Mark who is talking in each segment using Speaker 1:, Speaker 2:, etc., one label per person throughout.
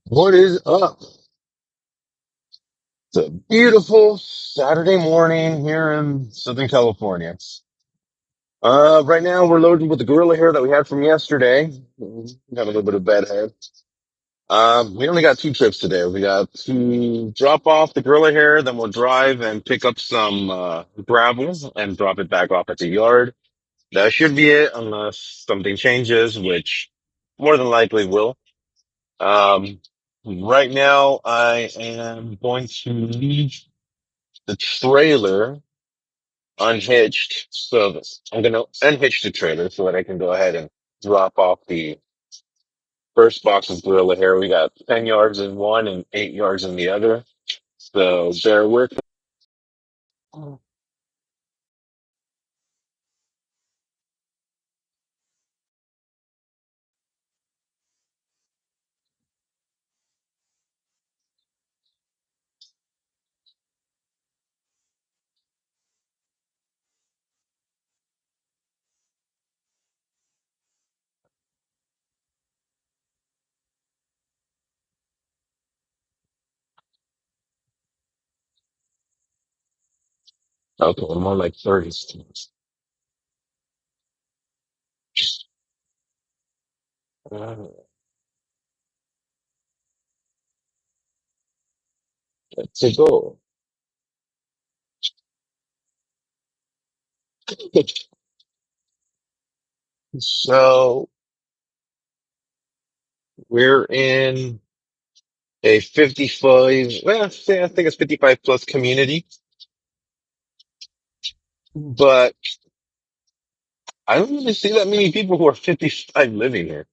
Speaker 1: What is up? It's a beautiful Saturday morning here in Southern California. Right now we're loaded with the gorilla hair that we had from yesterday. Got a little bit of bed hair. We only got two trips today. We got to drop off the gorilla hair, then we'll drive and pick up some gravel and drop it back off at the yard. That should be it, unless something changes, which more than likely will. Um, right now I am going to leave the trailer unhitched. So I'm going to unhitch the trailer so that I can go ahead and drop off the first box of gorilla hair. We got 10 yards in one and 8 yards in the other. So bear with me. Okay, I'm on like 30 steps. Uh, to go. So we're in a 55, well, say I think it's 55 plus community, but I don't really see that many people who are 55 living here.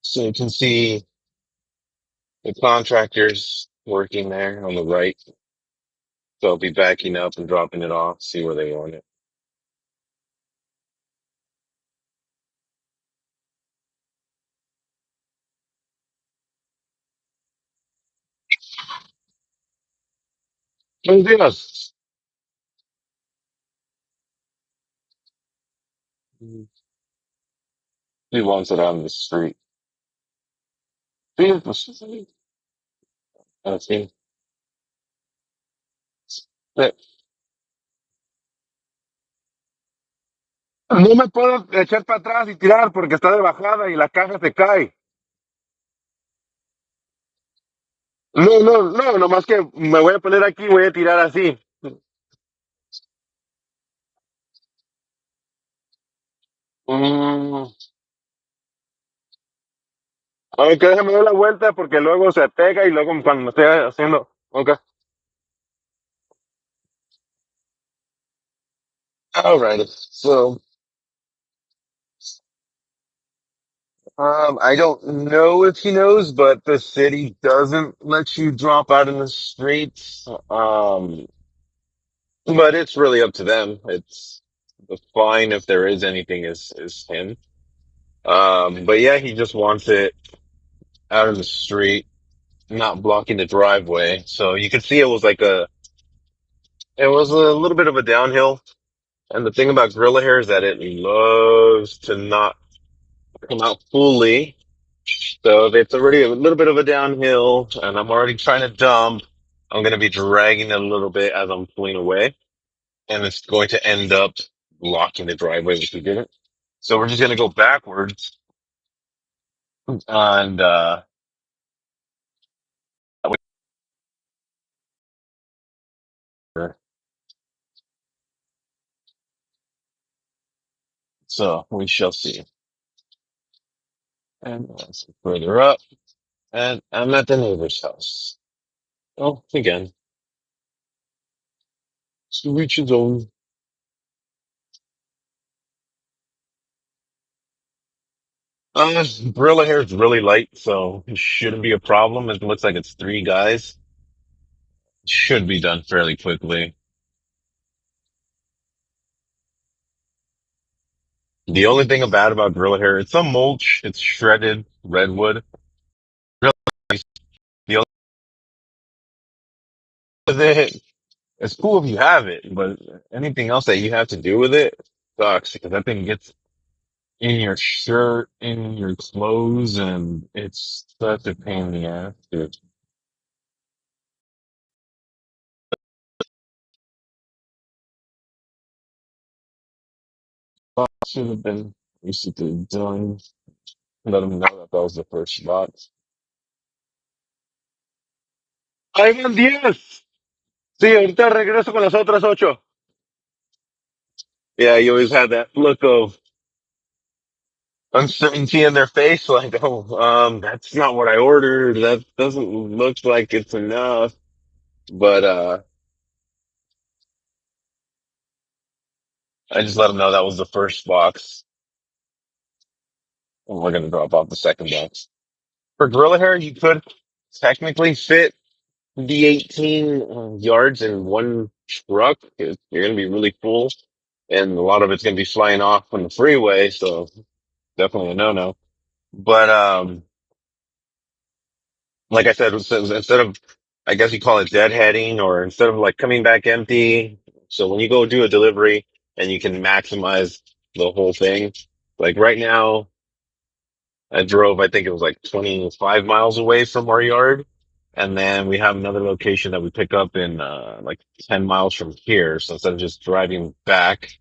Speaker 1: So you can see the contractors working there on the right. They'll be backing up and dropping it off, see where they want it. Buenos días. He wants it on the street. Sí, pues, así. Eh, No me puedo echar para atrás y tirar porque está de bajada y la caja se cae. No, no, no, nomás que me voy a poner aquí y voy a tirar así. Mm, ok, déjame dar la vuelta porque luego se pega y luego cuando me esté haciendo. Ok. Alrighty. So, I don't know if he knows, but the city doesn't let you drop out in the streets. But it's really up to them. It's the fine if there is anything is him. But yeah, he just wants it out in the street, not blocking the driveway. So you could see it was a little bit of a downhill. And the thing about gorilla hair is that it loves to not come out fully. So if it's already a little bit of a downhill and I'm already trying to dump, I'm going to be dragging it a little bit as I'm pulling away. And it's going to end up blocking the driveway, which we didn't. So we're just going to go backwards and, so we shall see. And let's go further up. And I'm at the neighbor's house. Oh, again, to reach his own. Gorilla hair is really light, so it shouldn't be a problem. It looks like it's three guys. It should be done fairly quickly. The only thing bad about gorilla hair, it's a mulch. It's shredded redwood. it. It's cool if you have it, but anything else that you have to do with it sucks because that thing gets in your shirt, in your clothes, and it's such a pain in the ass, dude. Should have been basically done. Let them know that that was the first box. ¡Ay, van 10! Sí, ahorita regreso con las otras 8. Yeah, you always had that look of uncertainty in their face, like, oh, that's not what I ordered. That doesn't look like it's enough. But I just let them know that was the first box, and we're gonna drop off the second box. For gorilla hair, you could technically fit the 18 yards in one truck. You're gonna be really full, and a lot of it's gonna be flying off on the freeway, so definitely a no-no. But like I said, instead of, I guess you call it deadheading, or instead of like coming back empty. So when you go do a delivery and you can maximize the whole thing, like right now, I drove, I think it was like 25 miles away from our yard. And then we have another location that we pick up in, like 10 miles from here. So instead of just driving back,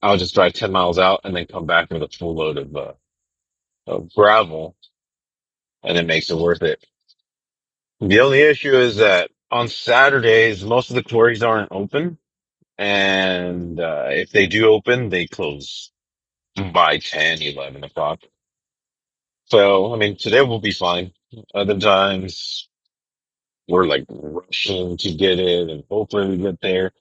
Speaker 1: I'll just drive 10 miles out and then come back with a full load of gravel, and it makes it worth it. The only issue is that on Saturdays, most of the quarries aren't open. And, if they do open, they close by 10, 11 o'clock. So, I mean, today will be fine. Other times we're like rushing to get it and hopefully we get there.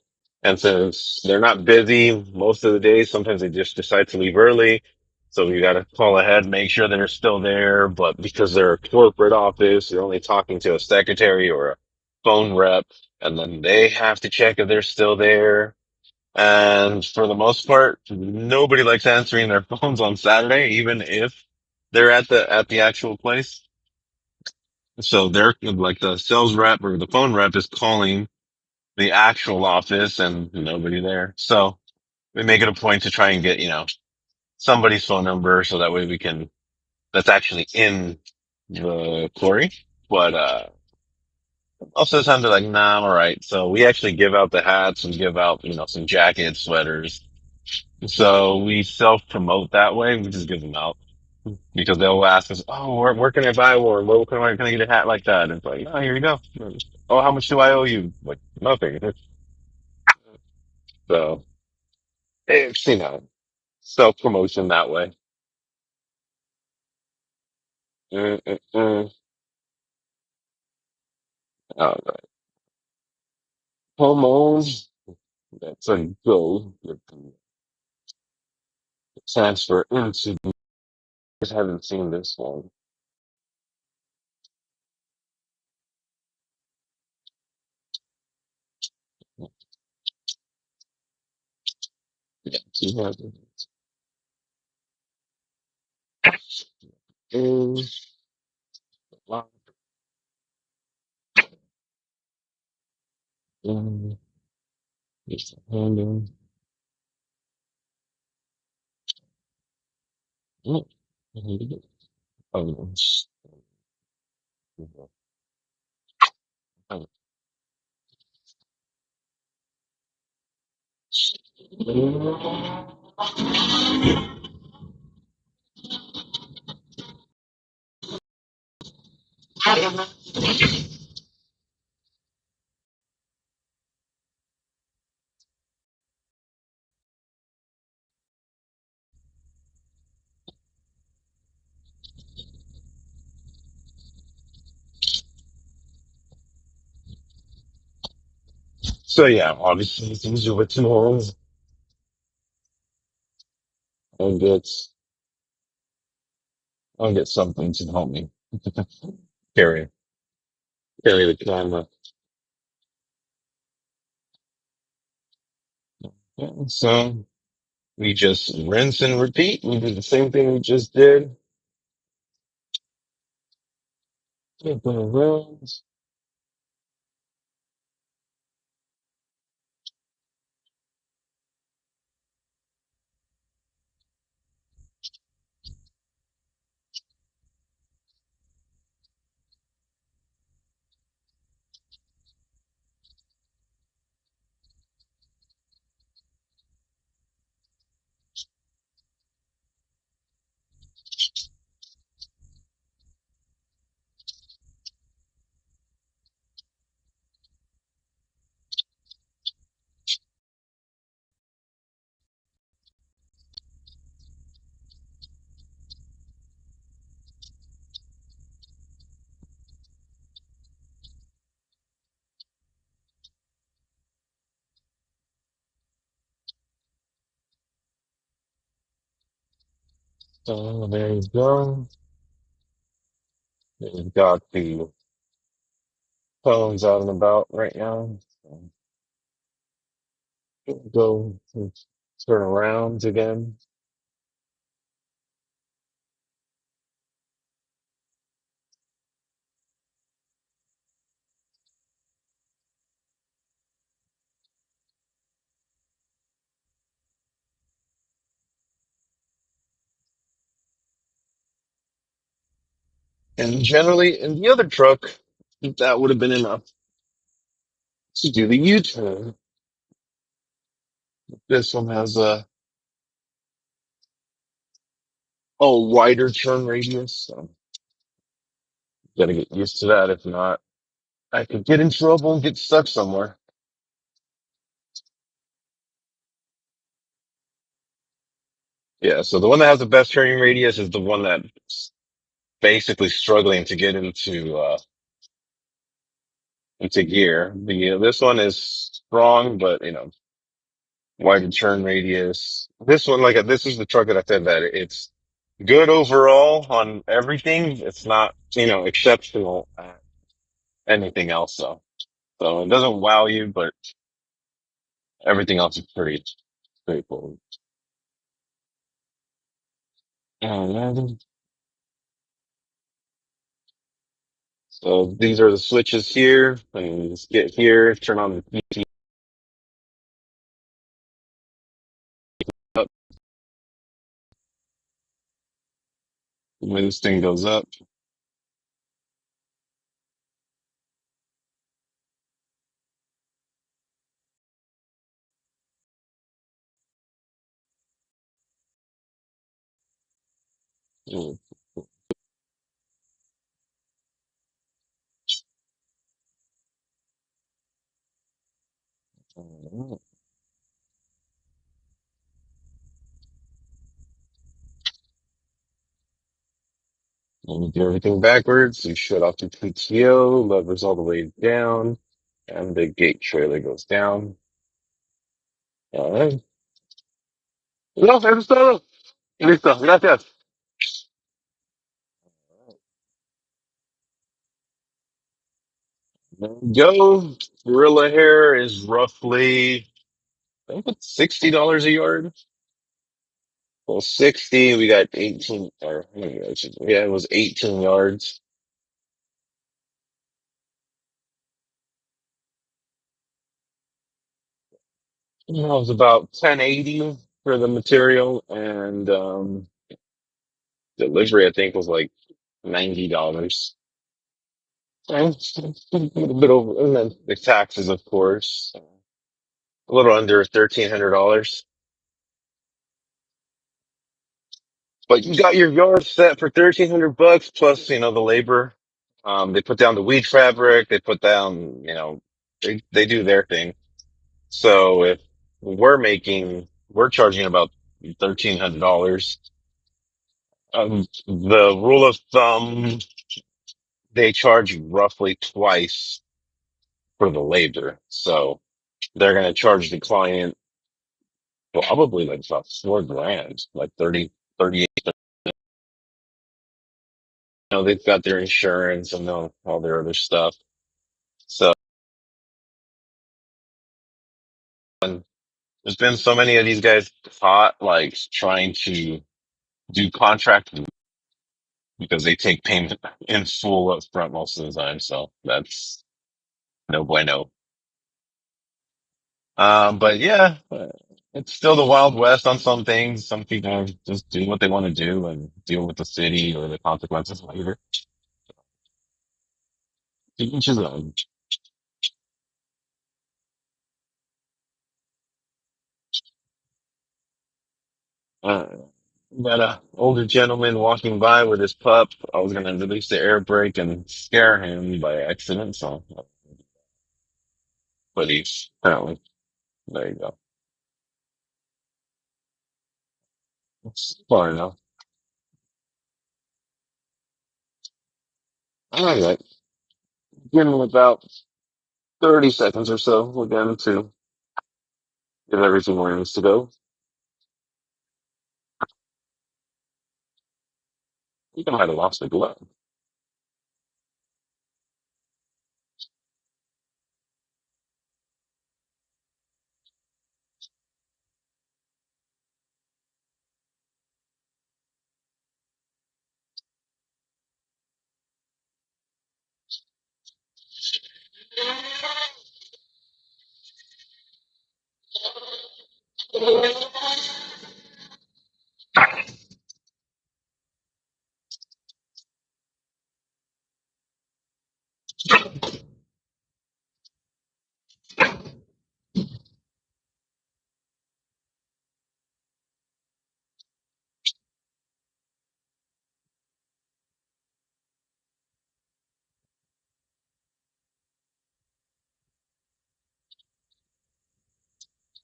Speaker 1: And since they're not busy most of the day, sometimes they just decide to leave early. So you got to call ahead, make sure they're still there. But because they're a corporate office, you're only talking to a secretary or a phone rep, and then they have to check if they're still there. And for the most part, nobody likes answering their phones on Saturday, even if they're at the actual place. So they're like the sales rep or the phone rep is calling the actual office and nobody there. So we make it a point to try and get, somebody's phone number so that way we can, that's actually in the quarry. But, most of the time they're like, nah, I'm all right. So we actually give out the hats and give out, some jackets, sweaters. So we self promote that way. We just give them out because they'll ask us, oh, where can I buy one? Can I get a hat like that? And it's like, oh, here you go. Oh, how much do I owe you? Like, nothing. So it's, self promotion that way. Mm, mm, mm. All right. Hormones. That's a go. You can transfer into. Just haven't seen this one. Yeah, 200. Mm, mm, just a handle. Mm, mm, oh, no. So yeah, obviously things are with tomorrow. I'll get I'll get something to help me carry carry the camera. Yeah, so we just rinse and repeat. We do the same thing we just did. We're gonna rinse. So there you go. We've got the phones out and about right now. So go turn around again. And generally, in the other truck, that would have been enough to do the U-turn. This one has a wider turn radius, so gotta get used to that. If not, I could get in trouble and get stuck somewhere. Yeah, so the one that has the best turning radius is the one that's basically struggling to get into gear. This one is strong, but wider turn radius. This one, this is the truck that I said that it's good overall on everything. It's not, exceptional at anything else though. So it doesn't wow you, but everything else is pretty straightforward. And so these are the switches here. And you just get here, turn on the PT up when this thing goes up. Mm. And you do everything backwards. You shut off the PTO, levers all the way down, and the gate trailer goes down. All right. No, eso es todo. Listo, gracias. There you go. Gorilla hair is roughly, I think it's $60 a yard. Well, 60, we got 18, or yeah, it was 18 yards. It was about 1080 for the material, and delivery, I think, was like $90. And a little bit over, and then the taxes, of course, a little under $1,300. But you got your yard set for 1,300 bucks plus, the labor. They put down the weed fabric. They put down, they do their thing. So if we're charging about $1,300. The rule of thumb, they charge roughly twice for the labor. So they're going to charge the client probably like about 4 grand, like 38. They've got their insurance and all their other stuff. So and there's been so many of these guys caught like trying to do contract because they take payment in full up front most of the time. So that's no bueno. But yeah, it's still the Wild West on some things. Some people just do what they want to do and deal with the city or the consequences later. To each his own. Uh, got a older gentleman walking by with his pup. I was gonna release the air brake and scare him by accident, so but he's apparently there you go. It's far enough. All right, give him about 30 seconds or so. We're going to get everything where it needs to go. think I might have lost the glove.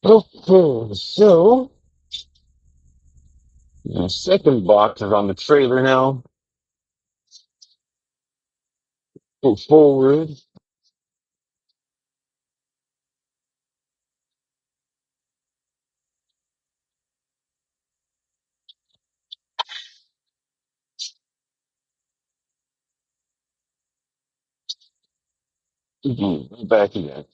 Speaker 1: Okay, so the second box is on the trailer now. Go forward. Back again.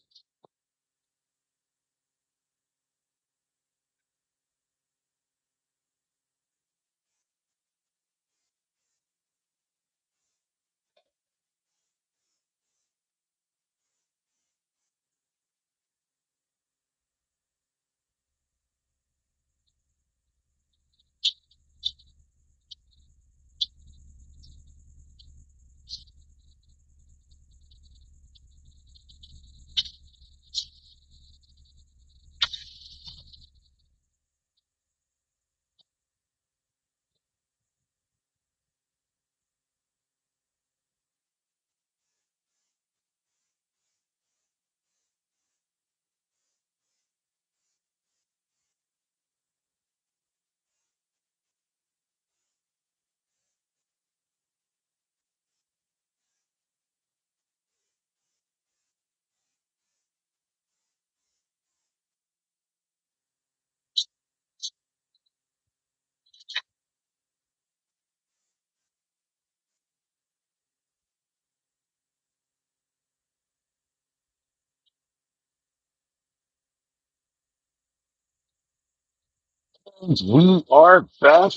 Speaker 1: We are back.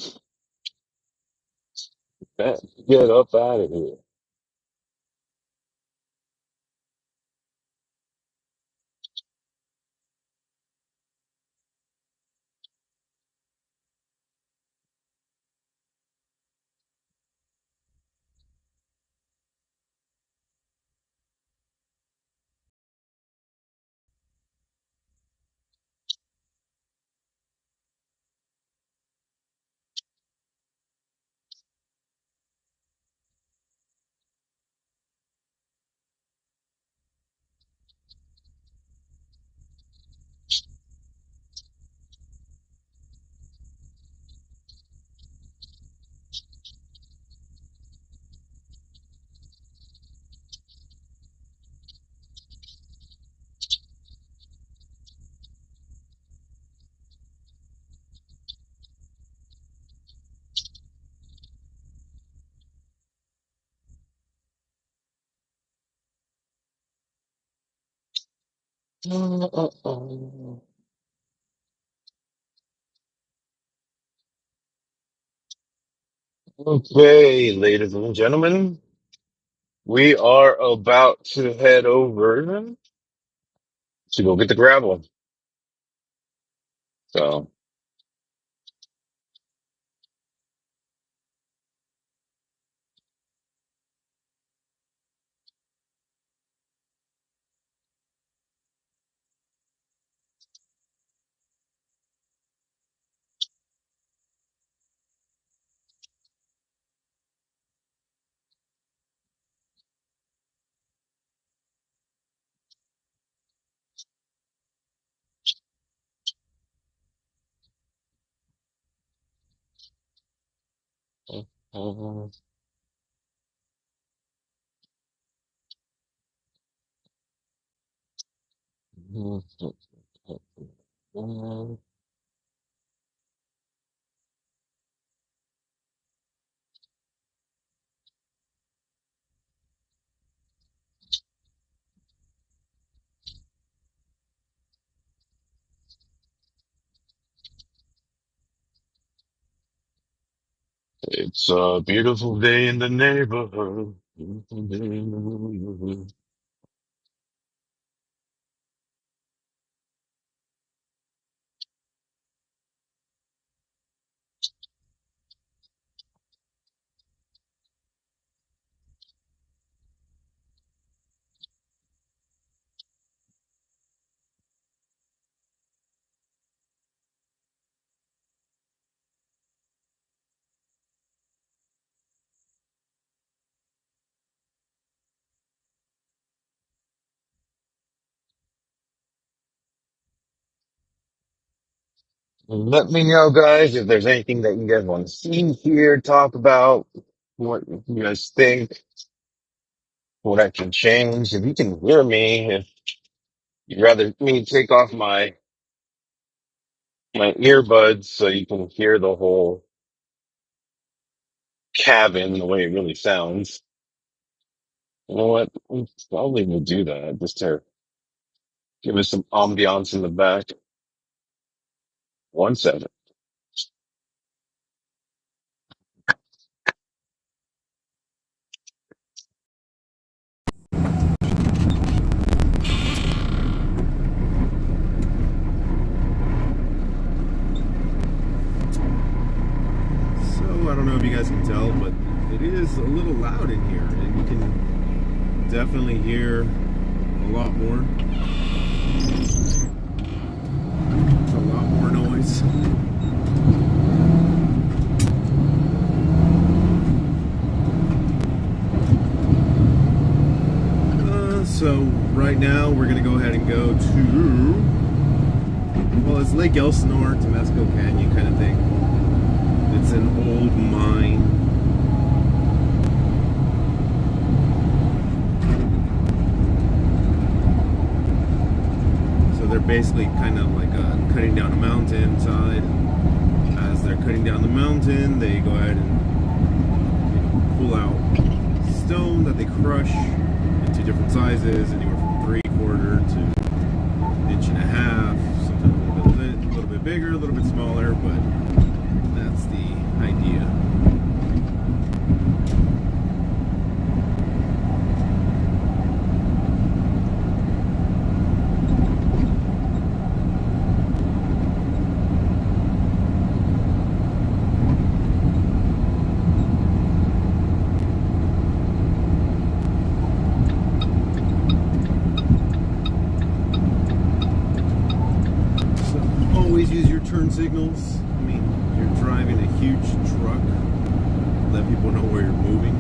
Speaker 1: Back. Get up out of here. Okay, ladies and gentlemen, we are about to head over to go get the gravel. So, It's a beautiful day in the neighborhood. Beautiful day in the neighborhood. Let me know, guys, if there's anything that you guys want to see here, talk about, what you guys think, what I can change. If you can hear me, if you'd rather me take off my earbuds so you can hear the whole cabin the way it really sounds. You know what? I'll probably will do that just to give us some ambiance in the back. 1 second.
Speaker 2: So, I don't know if you guys can tell, but it is a little loud in here, and you can definitely hear a lot more. It's a lot more noise. So, right now, we're going to go ahead and go to, well, it's Lake Elsinore, Temesco Canyon kind of thing. It's an old mine. So they're basically kind of like cutting down a mountainside. As they're cutting down the mountain, they go ahead and pull out stone that they crush into different sizes, anywhere from 3/4 to 1.5 inches, sometimes a little bit bigger, a little bit smaller, but that's the idea. So always use your turn signals. I mean, you're driving a huge truck. Let people know where you're moving.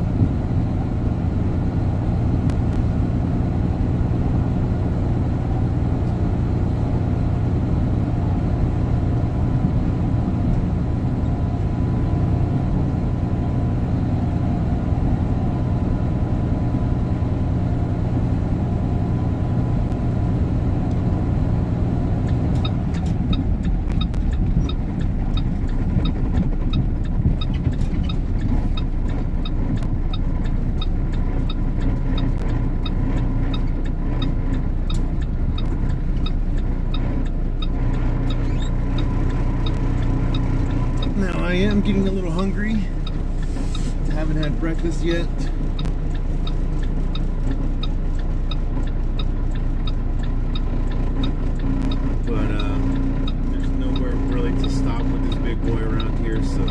Speaker 2: Now I am getting a little hungry. Haven't had breakfast yet. But there's nowhere really to stop with this big boy around here, so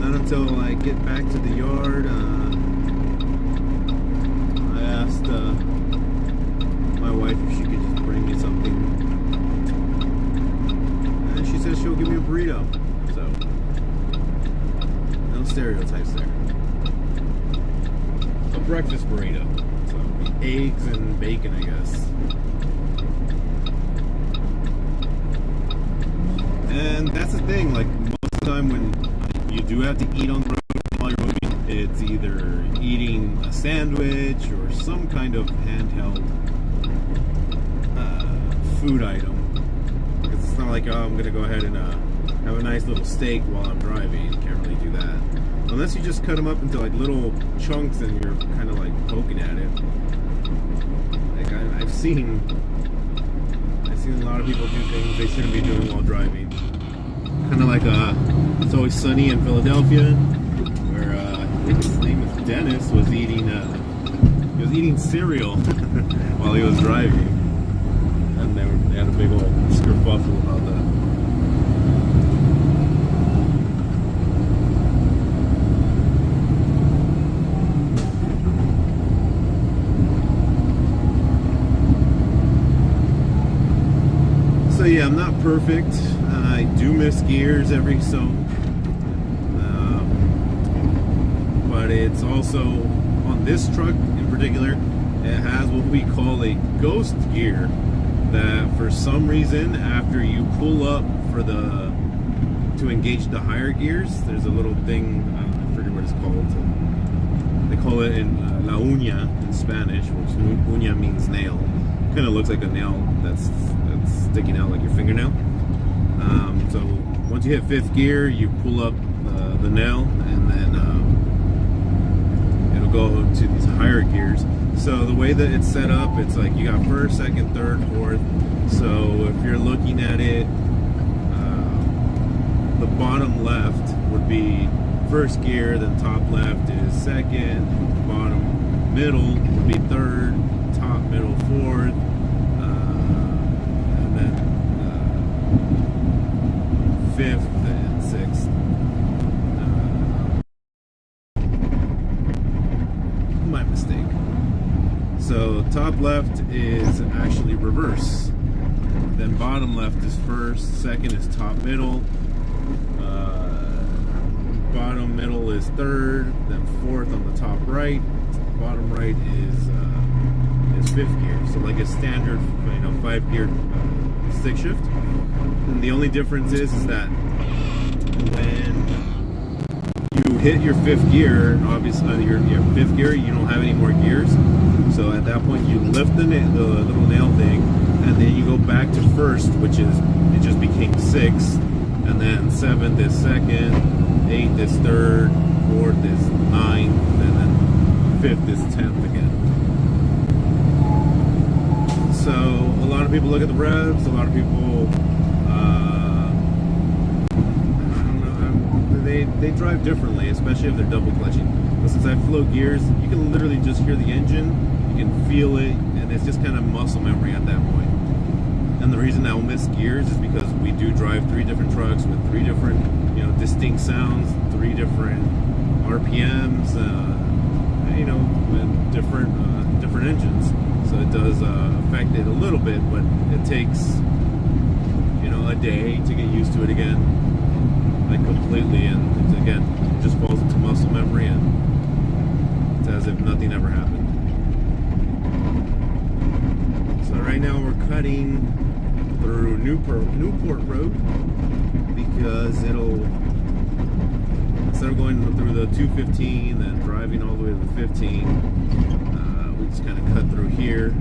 Speaker 2: not until I get back to the yard. I asked my wife if she could just bring me something, and she said she'll give me a burrito. So no stereotypes there. A breakfast burrito. So eggs and bacon, I guess. And that's the thing, like most of the time when you do have to eat on the road while you're moving, it's either eating a sandwich or some kind of handheld food item. Because it's not like, oh, I'm going to go ahead and have a nice little steak while I'm driving. You can't really do that. Unless you just cut them up into like little chunks and you're kind of like poking at it. Like I've seen a lot of people do things they shouldn't be doing while driving. Kind of like It's Always Sunny in Philadelphia. his name is Dennis, was eating cereal while he was driving, and they had a big old kerfuffle about that. So yeah, I'm not perfect. I do miss gears every so, but it's also on this truck in particular. It has what we call a ghost gear. That for some reason, after you pull up to engage the higher gears, there's a little thing. I forget what it's called. They call it in la uña in Spanish, which uña means nail. Kind of looks like a nail that's sticking out like your fingernail. So once you hit fifth gear, you pull up the nail, and then it'll go to these higher gears. So the way that it's set up, it's like you got first, second, third, fourth. So if you're looking at it, the bottom left would be first gear, then top left is second, bottom middle would be third, top middle fourth, and then fifth and sixth. My mistake. So top left is actually reverse. Then bottom left is first, second is top middle, bottom middle is third, then fourth on the top right, bottom right is fifth gear. So like a standard, 5-gear stick shift. And the only difference is that when you hit your fifth gear, obviously your fifth gear, you don't have any more gears. So at that point, you lift the little nail thing, and then you go back to first, which is, it just became sixth, and then seventh is second, eighth is third, fourth is ninth, and then fifth is 10th again. So a lot of people look at the revs, a lot of people, they drive differently, especially if they're double clutching. But since I flow gears, you can literally just hear the engine, you can feel it, and it's just kind of muscle memory at that point. And the reason I will miss gears is because we do drive 3 different trucks with 3 different, distinct sounds, 3 different RPMs, and different engines. So it does affect it a little bit, but it takes, a day to get used to it again, like completely, and again, it just falls into muscle memory, and it's as if nothing ever happened. So right now we're cutting through Newport Road, because instead of going through the 215 then driving all the way to the 15, we just kind of cut through here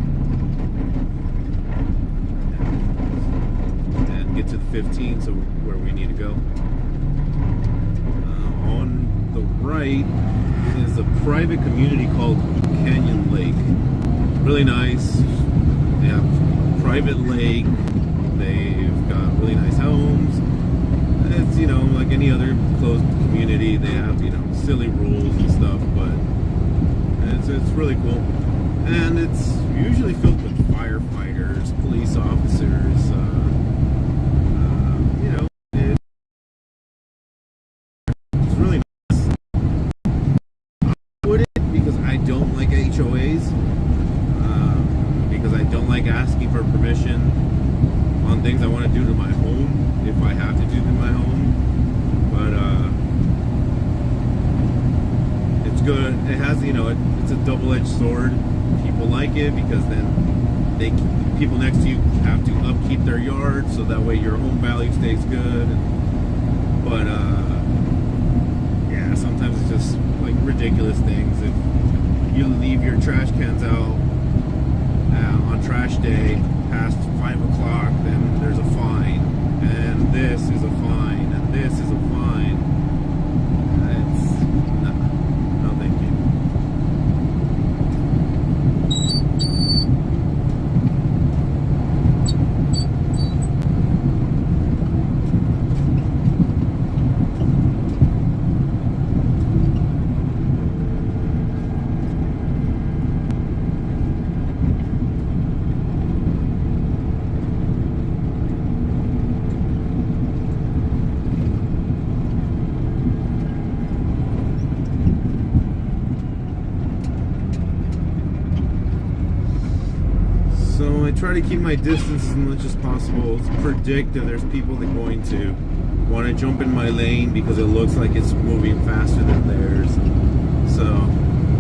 Speaker 2: and get to the 15, so where we need to go. On the right is a private community called Canyon Lake. Really nice. They have a private lake. They've got really nice homes. It's, like any other closed community, they have, silly rules and stuff, but it's really cool. And it's usually filled with firefighters, police officers, it's really nice. I wouldn't, because I don't like HOAs, because I don't like asking for permission on things I want to do to my home, if I have to do to my home. But it's good. It has, it's a double-edged sword. People like it because then people next to you have to upkeep their yard, so that way your home value stays good. But yeah, sometimes it's just like ridiculous things. If you leave your trash cans out on trash day past 5 o'clock, then there's a fine, and this is a fine, and this is a fine. It's no thank you. try to keep my distance as much as possible. Predict if there's people that are going to want to jump in my lane because it looks like it's moving faster than theirs. So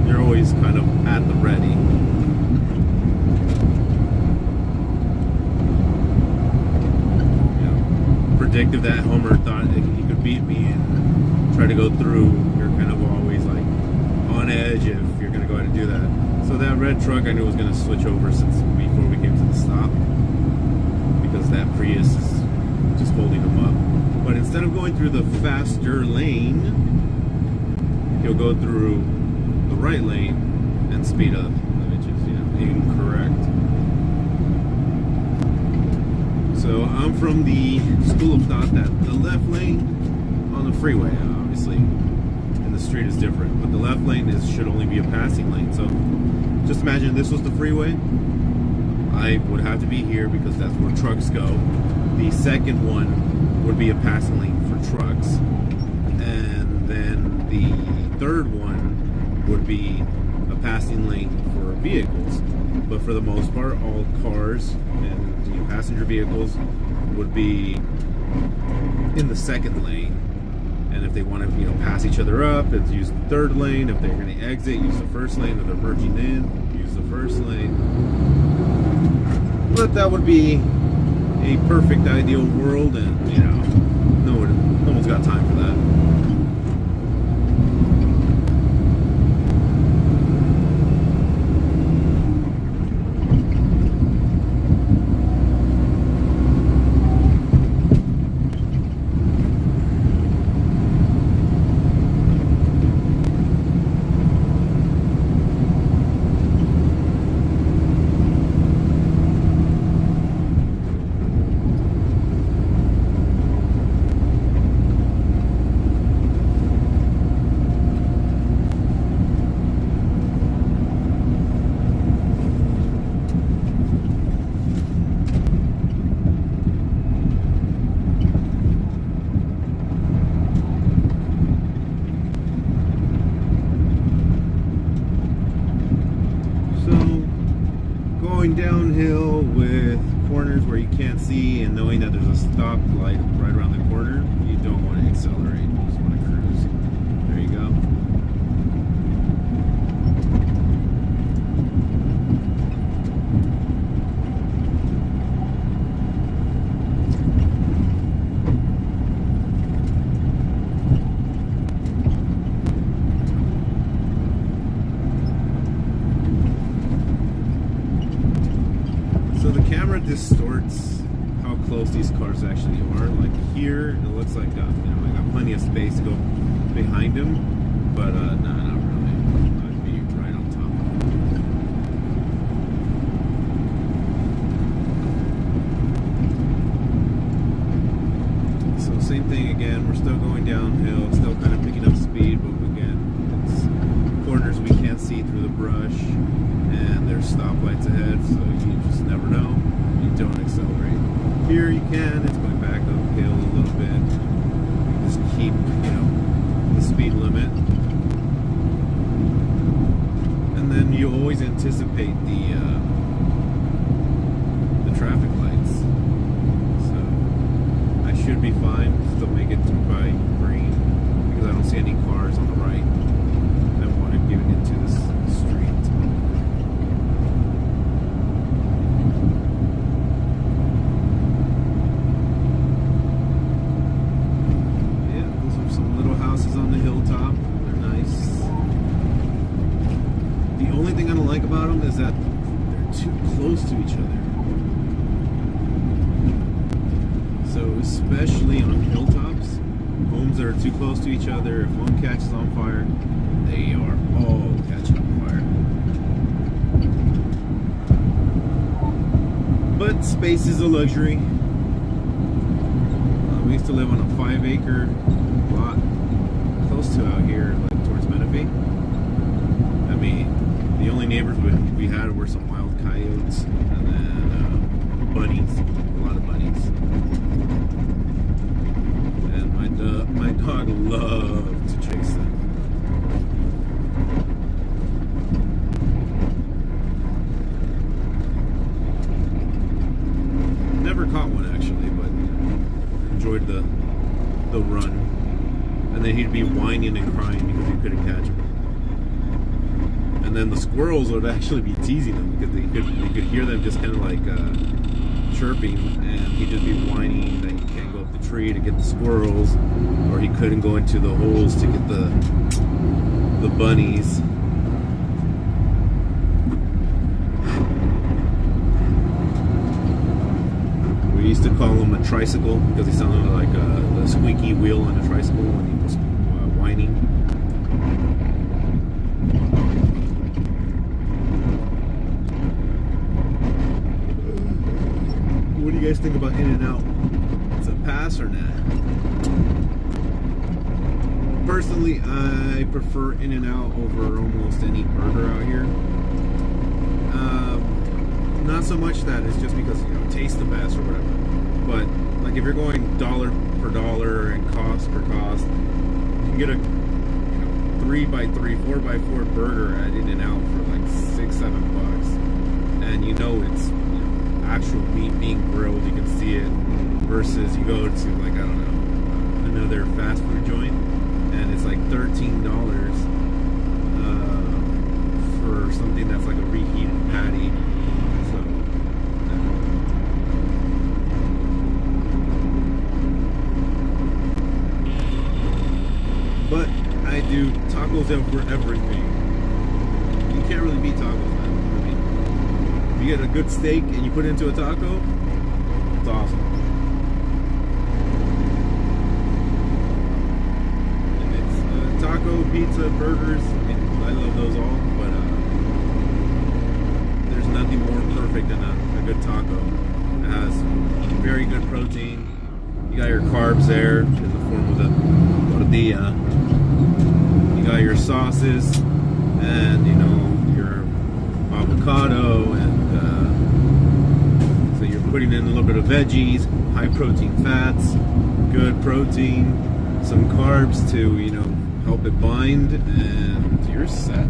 Speaker 2: you're always kind of at the ready. Predict if that Homer thought he could beat me and try to go through. You're kind of always like on edge if you're going to go ahead and do that. So that red truck I knew was going to switch over since before we came to the stop, because that Prius is just holding him up. But instead of going through the faster lane, he'll go through the right lane and speed up, which is incorrect. So I'm from the school of thought that the left lane on the freeway, obviously, and the street is different, but the left lane should only be a passing lane. So just imagine this was the freeway. I would have to be here because that's where trucks go. The second one would be a passing lane for trucks, and then the third one would be a passing lane for vehicles. But for the most part, all cars and passenger vehicles would be in the second lane. And if they want to, pass each other up, it's use the third lane. If they're going to exit, use the first lane. If they're merging in, use the first lane. But that would be a perfect ideal world, and no one's got time for that. Going downhill with corners where you can't see and knowing that there's a stoplight right around the corner, you don't want to accelerate, you just want to cruise. There you go. Distorts how close these cars actually are. Like here, it looks like I got plenty of space to go behind him, but nah, not really. I'd be right on top. So same thing again. We're still going downhill, still kind of picking up speed, but again, it's corners we can't see through the brush, and there's stoplights ahead, so you just never know. You don't accelerate. Here you can, it's going back uphill a little bit. You just keep, the speed limit. And then you always anticipate the traffic lights. So I should be fine, still make it by green, because I don't see any cars on the right that want to get into this street. On the hilltop, they're nice. The only thing I don't like about them is that they're too close to each other. So especially on hilltops, homes that are too close to each other, if one catches on fire, they are all catching on fire. But space is a luxury. We used to live on a 5-acre lot close to out here, like towards Menifee. I mean, the only neighbors we had were some wild coyotes and then bunnies, a lot of bunnies. And my dog loved to chase them. and then he'd be whining and crying because he couldn't catch him. And then the squirrels would actually be teasing him because you could hear them just kind of like chirping, and he'd just be whining that he can't go up the tree to get the squirrels, or he couldn't go into the holes to get the bunnies. We used to call him a tricycle because he sounded like a squeaky wheel on a tricycle when he was whining. What do you guys think about In-N-Out? It's a pass or not? Personally, I prefer In-N-Out over almost any burger out here. Not so much that it's just because, you know, it tastes the best or whatever. But like if you're going dollar per dollar and cost per cost, you can get a 3x3, 4x4 burger at In-N-Out for like $6-7, and you know it's actual meat being grilled. You can see it. Versus you go to like, I don't know, another fast food joint, and it's like $13 for something that's like a reheated patty. But I do tacos over everything. You can't really beat tacos, man. I mean, if you get a good steak and you put it into a taco, it's awesome. And it's taco, pizza, burgers. I love those all, but there's nothing more perfect than a good taco. It has very good protein. You got your carbs there in the form of the tortilla. You got your sauces, and your avocado, and so you're putting in a little bit of veggies, high protein fats, good protein, some carbs to help it bind, and you're set.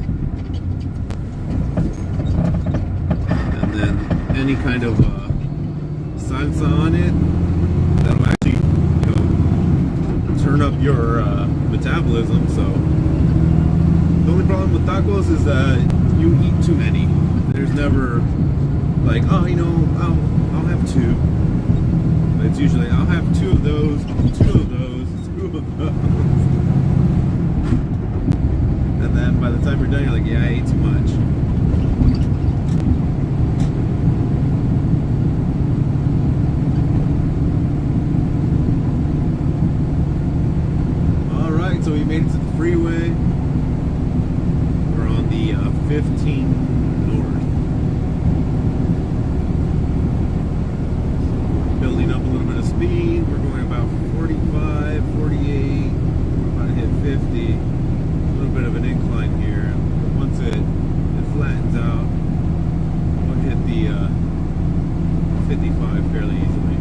Speaker 2: And then any kind of salsa on it that'll actually turn up your metabolism. So the only problem with tacos is that you eat too many. There's never like, I'll have two. But it's usually, I'll have two of those, two of those, two of those. And then by the time you're done, you're like, yeah, I ate too much. Alright, so we made it to the freeway. We're on the 15 north. So building up a little bit of speed. We're going about 45, 48. We're about to hit 50. A little bit of an incline here. But once it flattens out, we'll hit the 55 fairly easily.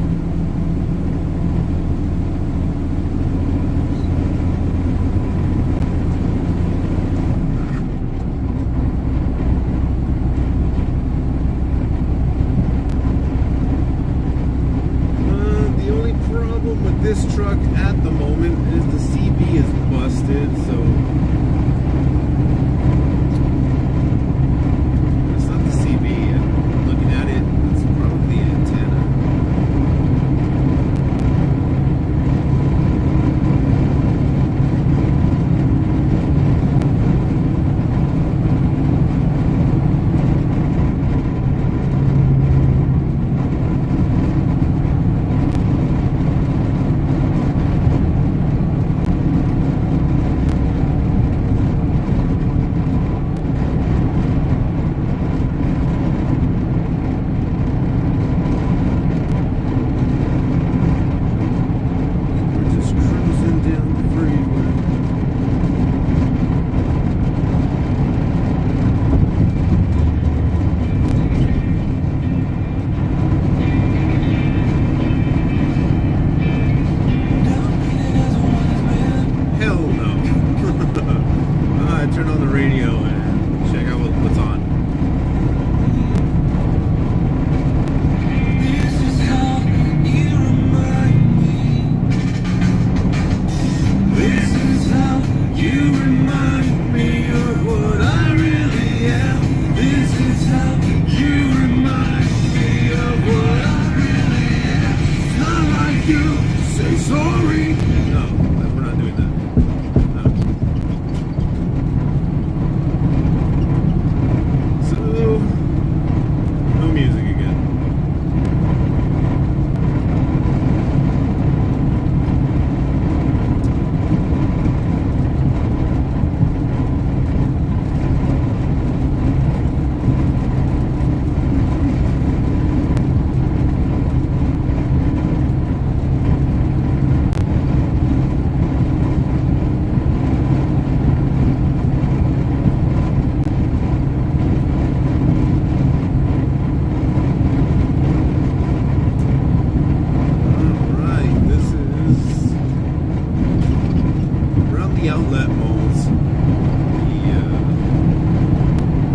Speaker 2: the outlet malls. The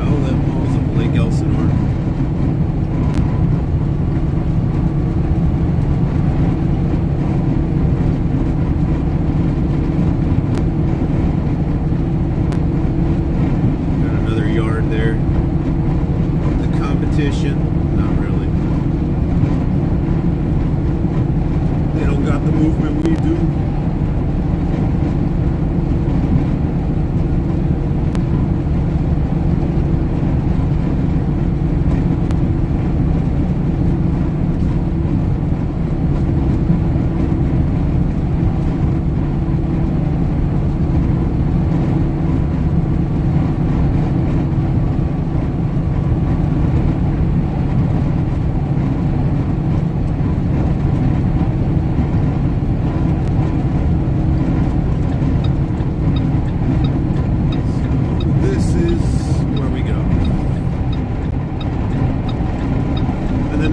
Speaker 2: outlet malls of Lake Elsinore. Got another yard there. The competition, not really. They don't got the movement we do.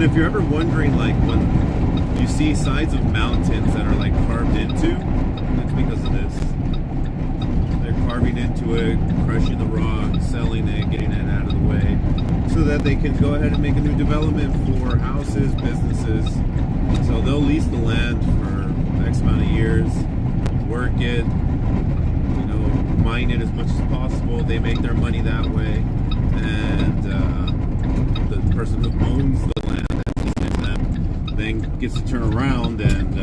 Speaker 2: If you're ever wondering, like, when you see sides of mountains that are like carved into, it's because of this. They're carving into it, crushing the rock, selling it, getting it out of the way, so that they can go ahead and make a new development for houses, businesses. So they'll lease the land for X amount of years, work it, mine it as much as possible. They make their money that way, and the person who owns the land then gets to turn around and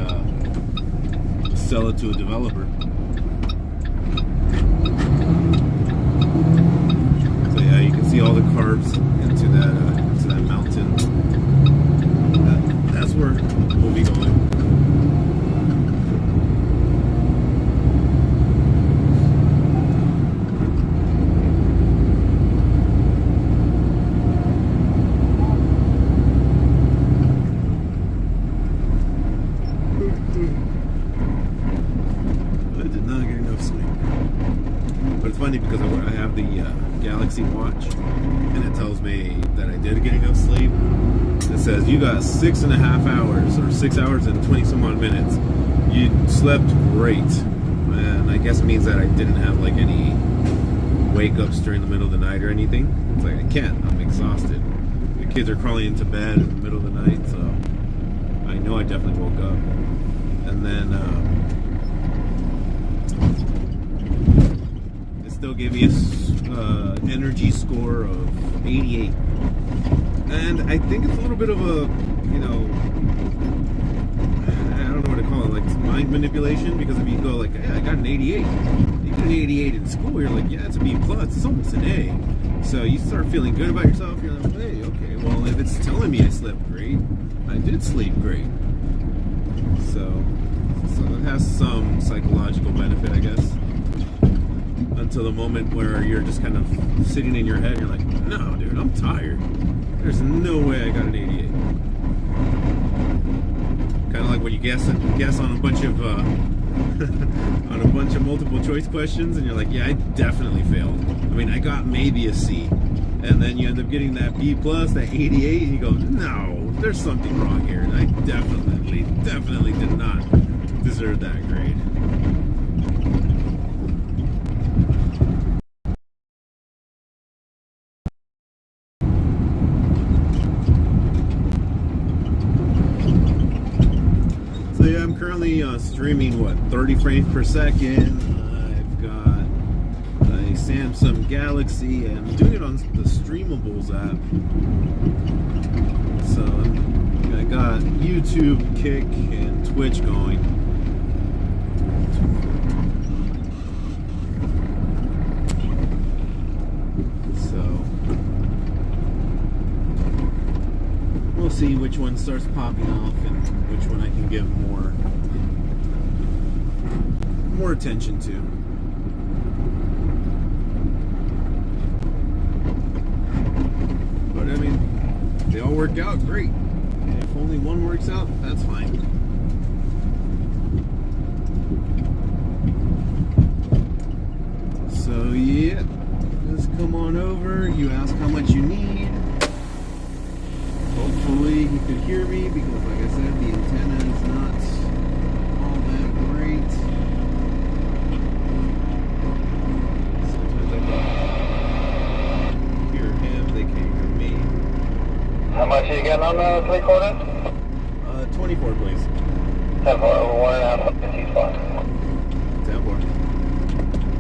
Speaker 2: sell it to a developer. So yeah, you can see all the carves into that mountain. That's where we'll be going. Because I have the Galaxy Watch, and it tells me that I did get enough sleep. It says you got 6.5 hours, or 6 hours and 20 some odd minutes. You slept great, and I guess it means that I didn't have like any wake ups during the middle of the night or anything. It's like I can't. I'm exhausted. The kids are crawling into bed in the middle of the night, so I know I definitely woke up. And then still gave me a energy score of 88, and I think it's a little bit of a, I don't know what to call it, like mind manipulation, because if you go like, yeah, I got an 88, you get an 88 in school, you're like, yeah, it's a B plus, it's almost an A, so you start feeling good about yourself. You're like, hey, okay, well, if it's telling me I slept great, I did sleep great, so it has some psychological benefit, I guess. Until the moment where you're just kind of sitting in your head and you're like, no, dude, I'm tired. There's no way I got an 88. Kind of like when you guess on a bunch of on a bunch of multiple choice questions, and you're like, yeah, I definitely failed. I mean, I got maybe a C, and then you end up getting that B plus, that 88, and you go, no, there's something wrong here. I definitely did not deserve that grade. So yeah, I'm currently streaming 30 frames per second. I've got a Samsung Galaxy, and I'm doing it on the Streamables app. So I got YouTube, Kick, and Twitch going. So we'll see which one starts popping off and which one I can give more attention to. But I mean, they all work out great. And if only one works out, that's fine. So yeah, just come on over. You ask how much you need. Hopefully you could hear me, because like I said, the antenna is not all that great.
Speaker 3: on the 3/4?
Speaker 2: 24, please.
Speaker 3: 10-4, over 1.5 up to T-spot.
Speaker 2: 10-4.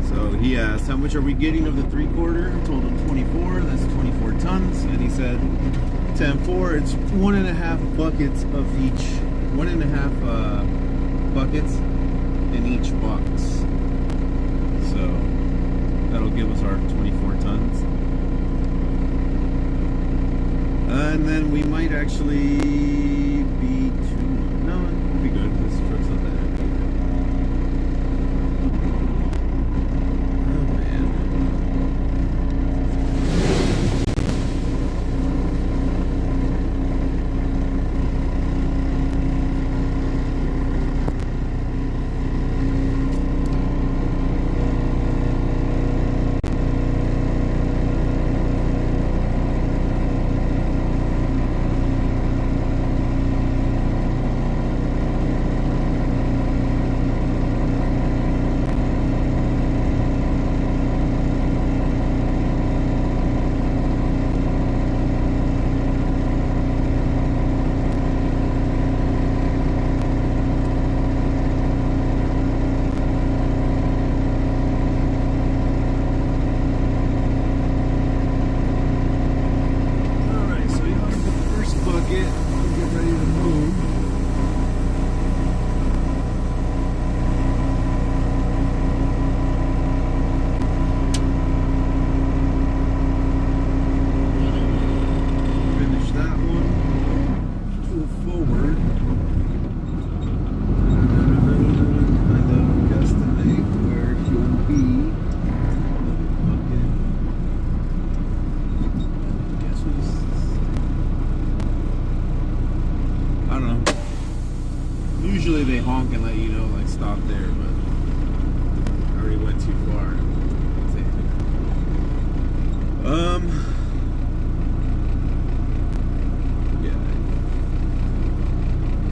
Speaker 2: So he asked, how much are we getting of the 3/4? I told him 24, that's 24 tons. And he said, 10-4, it's 1.5 buckets of each, 1.5 buckets in each box. So that'll give us our 24 tons. And then we might actually be no, it'll be good. This truck's not that heavy. Oh man. Usually they honk and let you know, like, stop there, but I already went too far. Yeah.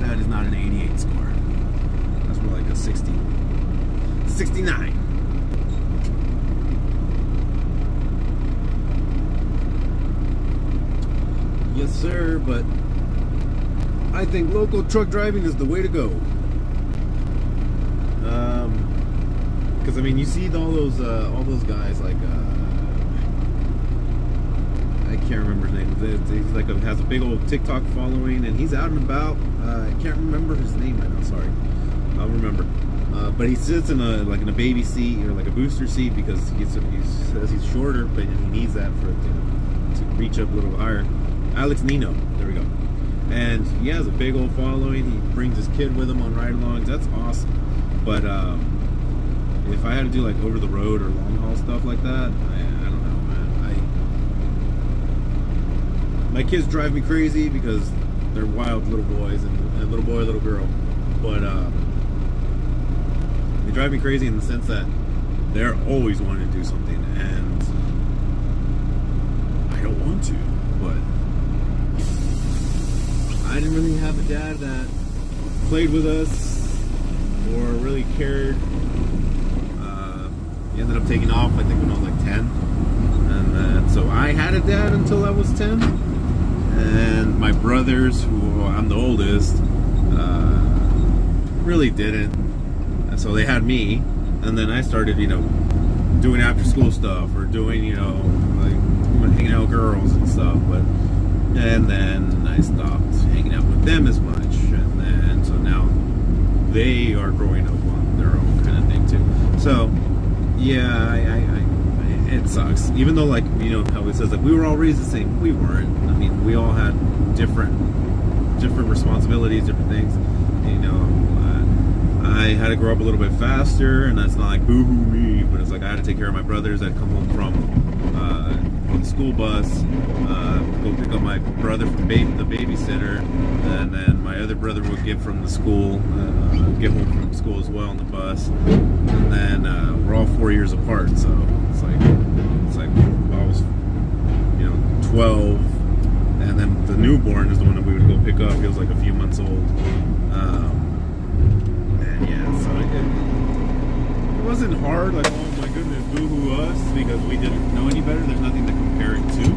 Speaker 2: That is not an 88 score. That's more like a 60. 69. Yes, sir, but I think local truck driving is the way to go. Because I mean, you see all those guys like I can't remember his name. He's like has a big old TikTok following, and he's out and about. I can't remember his name right now. Sorry, I'll remember. But he sits in a baby seat or like a booster seat because he says he's shorter, but he needs that for to reach up a little higher. Alex Nino, there we go. And he has a big old following. He brings his kid with him on ride-alongs. That's awesome. But if I had to do like over the road or long haul stuff like that, I don't know, man. My kids drive me crazy because they're wild little boys and little boy, little girl. But they drive me crazy in the sense that they're always wanting to do something, and I don't want to, but I didn't really have a dad that played with us or really cared. He ended up taking off, I think, when I was like 10. And then, so I had a dad until I was 10. And my brothers, who I'm the oldest, really didn't. And so they had me. And then I started, doing after school stuff or doing, like hanging out with girls and stuff. And then I stopped hanging out with them as much, and then so now they are growing up on their own kind of thing too. So yeah, it sucks. Even though, like, how it says like we were all raised the same, we weren't. I mean, we all had different responsibilities, different things. I had to grow up a little bit faster, and that's not like boo-hoo me, but it's like I had to take care of my brothers. I'd come home from the school bus, go pick up my brother from the babysitter, and then my other brother would get from the school, get home from school as well on the bus, and then we're all 4 years apart, so it's like I was 12, and then the newborn is the one that we would go pick up. He was like a few months old. And yeah, so it wasn't hard, like, oh my goodness, boo-hoo us, because we didn't know any better. There's nothing to compare it to.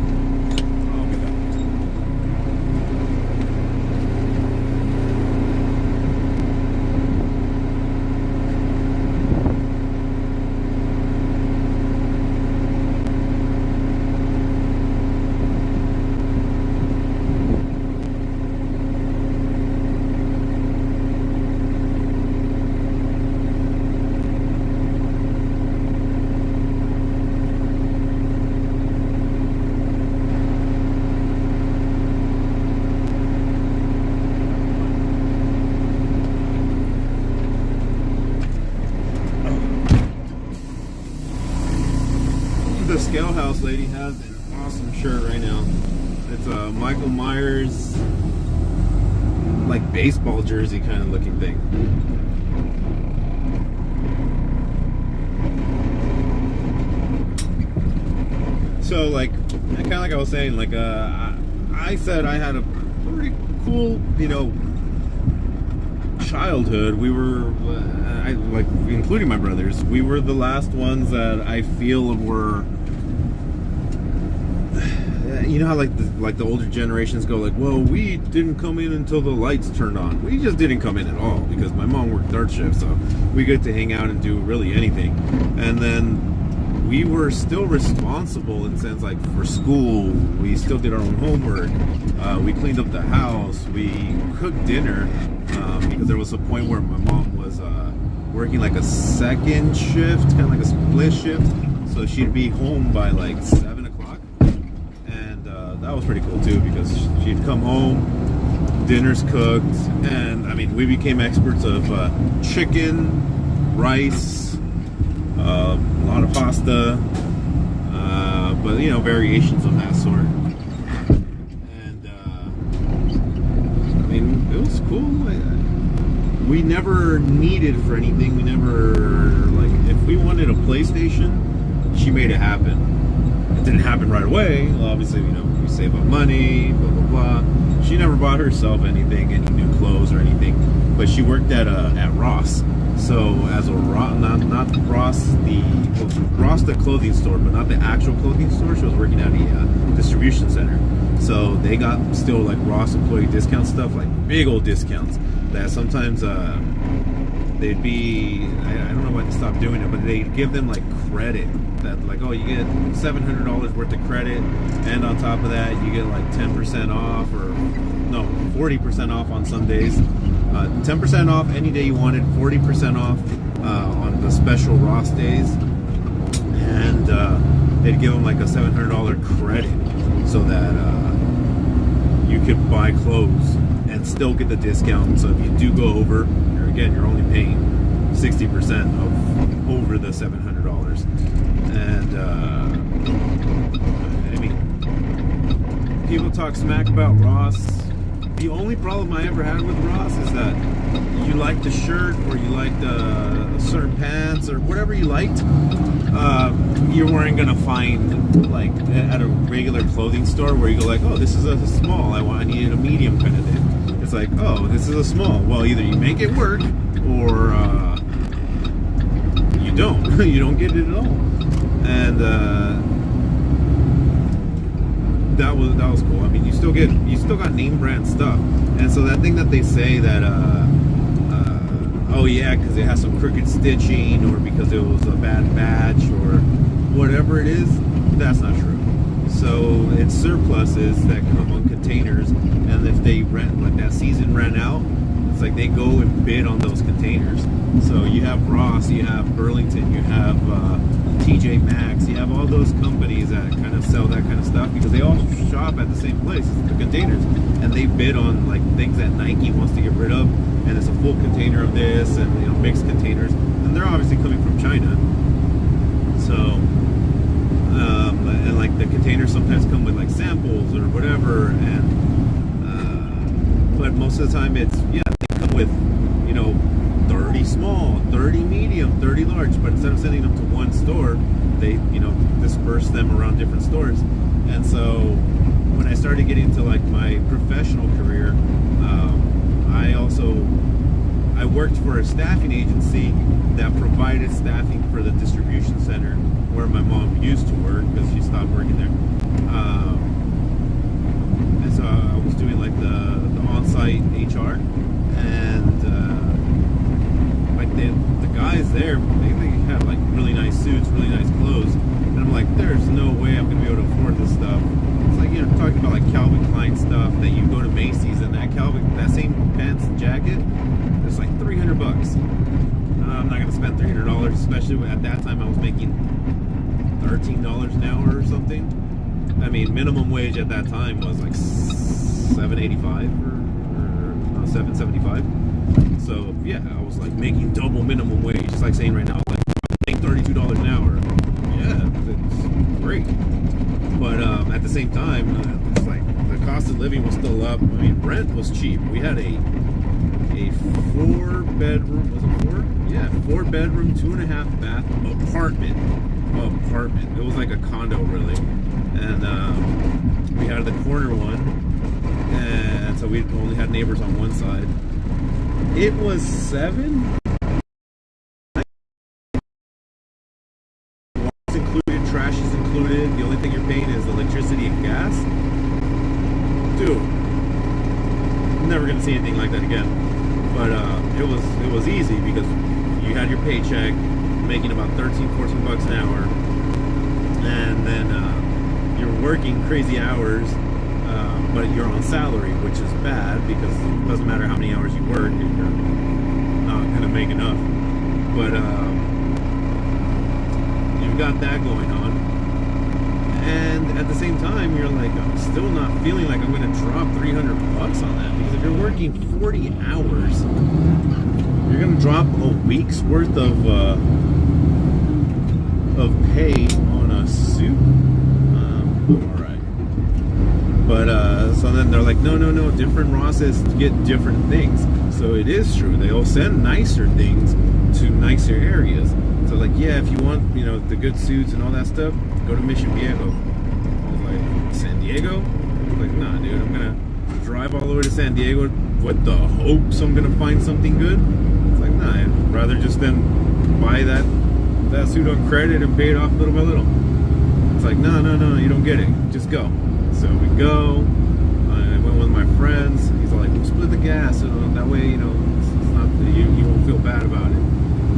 Speaker 2: the Scale House lady has an awesome shirt right now. It's a Michael Myers, like baseball jersey kind of looking thing. So like, kind of like I was saying, like I said I had a pretty cool, childhood. We were, like, including my brothers, we were the last ones that I feel were, how like the older generations go like, well, we didn't come in until the lights turned on. We just didn't come in at all because my mom worked third shift, so we get to hang out and do really anything. And then we were still responsible in the sense, like, for school, we still did our own homework. We cleaned up the house. We cooked dinner because there was a point where my mom was working like a second shift, kind of like a split shift. So she'd be home by like 7 o'clock. And that was pretty cool too, because she'd come home, dinner's cooked, and I mean, we became experts of chicken, rice, a lot of pasta, but variations of that sort. And I mean, it was cool. We never needed for anything. We never, like, if we wanted a PlayStation, she made it happen. It didn't happen right away. Well, obviously, we save up money, blah blah blah. She never bought herself anything, any new clothes or anything. But she worked at Ross. So as a not Ross the clothing store, but not the actual clothing store. She was working at a distribution center. So they got still like Ross employee discount stuff, like big old discounts that sometimes they'd be, I don't know why they stopped doing it, but they'd give them like credit that, like, oh, you get $700 worth of credit, and on top of that you get like 10% off, or no, 40% off on some days. 10% off any day you wanted, 40% off on the special Ross days, and they'd give them like a $700 credit so that you could buy clothes and still get the discount. So if you do go over, you're only paying 60% of over the $700. And I mean, people talk smack about Ross. The only problem I ever had with Ross is that you liked the shirt, or you liked certain pants, or whatever you liked, you weren't gonna find like at a regular clothing store where you go like, oh, this is a small, I needed a medium kind of thing. It's like, oh, this is a small. Well, either you make it work, or you don't. You don't get it at all. And that was cool. I mean, you still got name brand stuff. And so that thing that they say that oh yeah, because it has some crooked stitching, or because it was a bad batch, or whatever it is, that's not true. So it's surpluses that come on containers, and if they like that season ran out, it's like they go and bid on those containers. So you have Ross, you have Burlington, you have TJ Maxx, you have all those companies that kind of sell that kind of stuff, because they all shop at the same place, the containers, and they bid on like things that Nike wants to get rid of, and it's a full container of this, and mixed containers, and they're obviously coming from China. So and like the containers sometimes come with like samples or whatever, and but most of the time it's, they come with 30 small, 30 medium, 30 large, but instead of sending them to one store, they disperse them around different stores. And so when I started getting into like my professional career, I worked for a staffing agency that provided staffing for the distribution center where my mom used to work, because she stopped working there. And so I was doing like the on-site HR, and like the guys there, they had like really nice suits, really nice clothes, and I'm like, there's no way I'm gonna be able to afford this stuff. It's like, talking about like Calvin Klein stuff that you go to Macy's, and that same pants and jacket, it's like $300. I'm not gonna spend $300, especially at that time I was making $13 an hour or something. I mean, minimum wage at that time was like $7.85 or $7.75. So yeah, I was like making double minimum wage. It's like saying right now, like, I make $32 an hour. Yeah, it's living was still up. I mean, rent was cheap. We had a 4-bedroom, was it 4? Yeah, 4-bedroom, 2.5 bath apartment. It was like a condo, really. And we had the corner one, and so we only had neighbors on one side. It was $7. Water's included, trash is included. The only thing you're paying is electricity and gas. Dude, I'm never gonna see anything like that again. But it was easy because you had your paycheck, making about 13, 14 bucks an hour, and then you're working crazy hours, but you're on salary, which is bad because it doesn't matter how many hours you work, you're not gonna make enough. But you've got that going on, and at the same time, you're like, I'm still not feeling like I'm gonna drop 300 bucks on that, because if you're working 40 hours, you're gonna drop a week's worth of pay on a suit. All right, but so then they're like, no, different Rosses get different things. So it is true, they'll send nicer things to nicer areas. So like, yeah, if you want, the good suits and all that stuff, go to Mission Viejo. I was like, San Diego? I was like, nah, dude, I'm gonna drive all the way to San Diego with the hopes I'm gonna find something good. It's like, nah, I'd rather just then buy that suit on credit and pay it off little by little. It's like, no, you don't get it. Just go. So we go. I went with my friends. He's like, we'll split the gas, so that way, it's not you won't feel bad about it.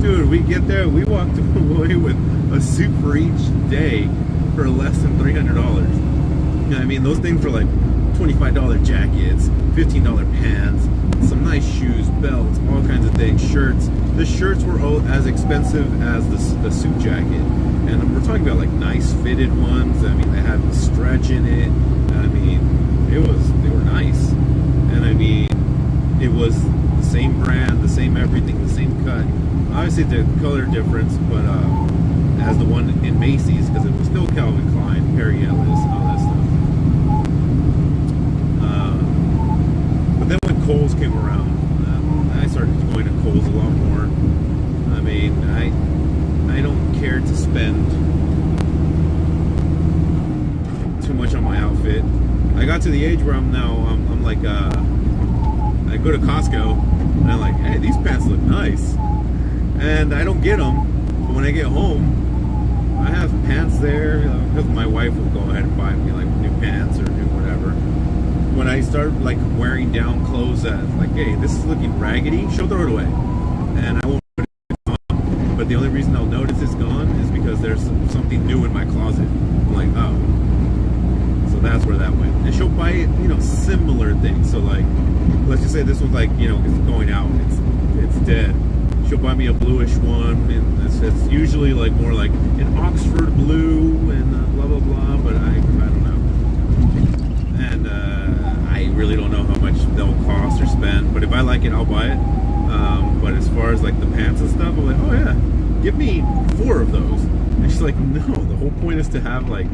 Speaker 2: Dude, we get there, we walked away with a suit for each day for less than $300. I mean, those things were like $25 jackets, $15 pants, some nice shoes, belts, all kinds of things, shirts. The shirts were all as expensive as the suit jacket. And we're talking about like nice fitted ones. I mean, they had the stretch in it. I mean, they were nice. And I mean, it was the same brand, the same everything, the same cut. Obviously, the color difference, but as the one in Macy's, because it was still Calvin Klein, Perry Ellis, and all that stuff. But then when Kohl's came around, I started going to Kohl's a lot more. I mean, I don't care to spend too much on my outfit. I got to the age where I'm like, I go to Costco and I'm like, hey, these pants look nice, and I don't get them. But when I get home, I have pants there because my wife will go ahead and buy me like new pants or new whatever. When I start like wearing down clothes that like, hey, this is looking raggedy, she'll throw it away, and I won't put it on. But the only reason I'll notice it's gone is because there's something new in my closet. I'm like, oh, so that's where that went. And she'll buy it, similar things. So like, let's just say this one's like, it's going out, it's dead. She'll buy me a bluish one, and it's usually like more like an Oxford blue and blah blah blah. But I don't know, and I really don't know how much they'll cost or spend. But if I like it, I'll buy it. But as far as like the pants and stuff, I'm like, oh yeah, give me 4 of those. And she's like, no, the whole point is to have like,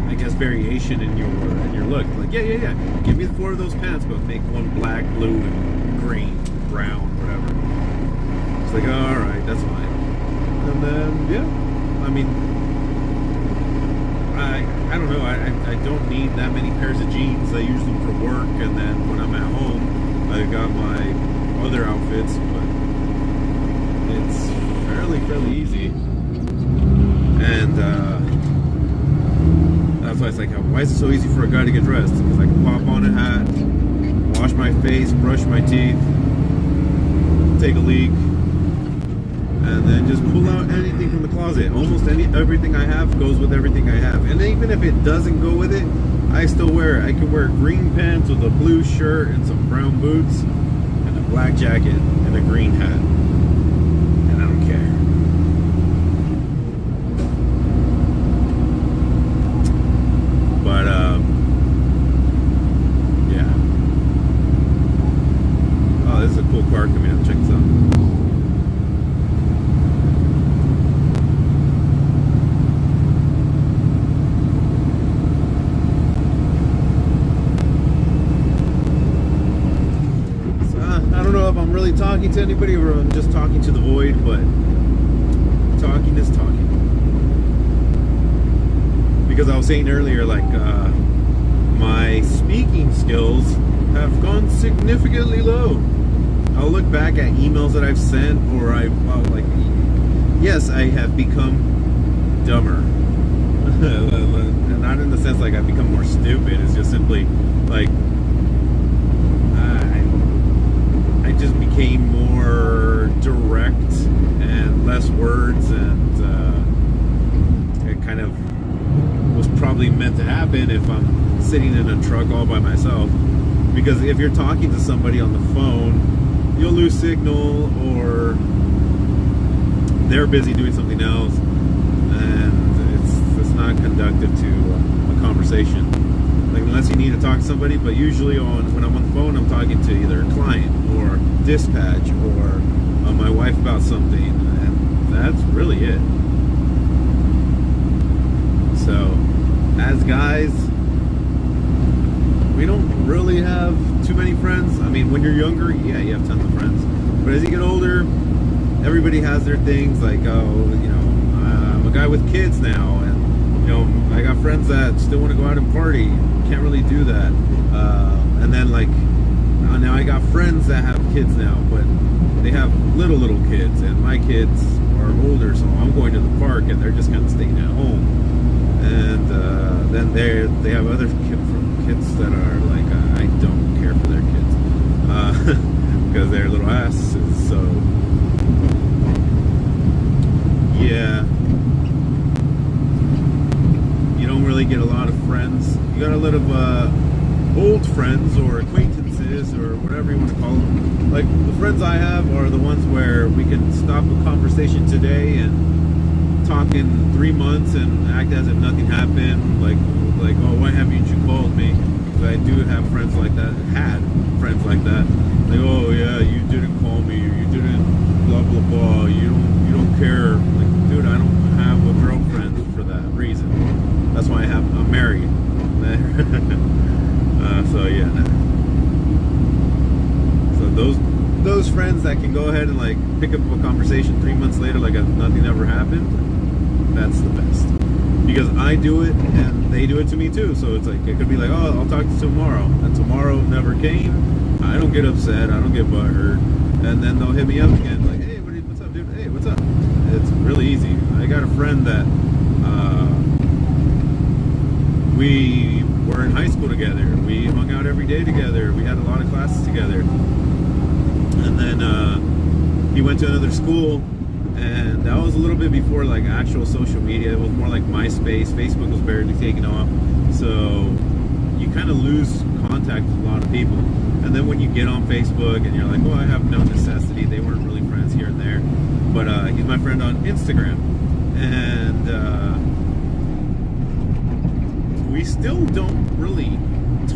Speaker 2: I guess, variation in your look. Like, yeah, give me 4 of those pants, but make one black, blue, and green, brown, whatever. It's like, all right, that's fine. And then, yeah, I mean, I don't know. I don't need that many pairs of jeans. I use them for work, and then when I'm at home, I got my other outfits. But it's fairly easy, and that's why it's like, why is it so easy for a guy to get dressed? Because I can pop on a hat, wash my face, brush my teeth, take a leak, and then just pull out anything from the closet. Almost everything I have goes with everything I have. And even if it doesn't go with it, I still wear it. I can wear green pants with a blue shirt and some brown boots and a black jacket and a green hat. And I don't care. But, yeah. Oh, this is a cool car coming up. Check this out. talking to anybody or I'm just talking to the void, but talking is talking. Because I was saying earlier, like, my speaking skills have gone significantly low. I'll look back at emails that I've sent, or yes, I have become dumber. Not in the sense like I've become more stupid. It's just simply like I just became more direct and less words, and it kind of was probably meant to happen if I'm sitting in a truck all by myself. Because if you're talking to somebody on the phone, you'll lose signal, or they're busy doing something else, and it's not conductive to a conversation. Like, unless you need to talk to somebody, but usually when I'm on the phone, I'm talking to either a client or dispatch or my wife about something, and that's really it. So, as guys, we don't really have too many friends. I mean, when you're younger, yeah, you have tons of friends. But as you get older, everybody has their things. Like, I'm a guy with kids now, and I got friends that still want to go out and party. Can't really do that. And then now I got friends that have kids now, but they have little kids, and my kids are older, so I'm going to the park, and they're just kind of staying at home. And then they have other kids that are like, I don't care for their kids because they're little asses. So yeah, you don't really get a lot of friends. You got a lot of old friends or acquaintances or whatever you want to call them. Like, the friends I have are the ones where we can stop a conversation today and talk in 3 months and act as if nothing happened. Like, oh, why haven't you called me? Because I do have friends like that. Had friends like that. Like, oh yeah, you didn't call me, or you didn't blah blah blah. You don't care. Like, dude, I don't have a girlfriend for that reason. That's why I'm married. So yeah. So those friends that can go ahead and like pick up a conversation 3 months later like nothing ever happened, that's the best. Because I do it and they do it to me too. So it's like, it could be like, oh, I'll talk to you tomorrow, and tomorrow never came. I don't get upset, I don't get butthurt, and then they'll hit me up again like, hey, what's up, dude? Hey, what's up? It's really easy. I got a friend that we were in high school together. We hung out every day together. We had a lot of classes together. And then he went to another school, and that was a little bit before like actual social media. It was more like MySpace. Facebook was barely taking off. So you kind of lose contact with a lot of people. And then when you get on Facebook and you're like, oh, I have no necessity. They weren't really friends here and there. But he's my friend on Instagram. And we still don't really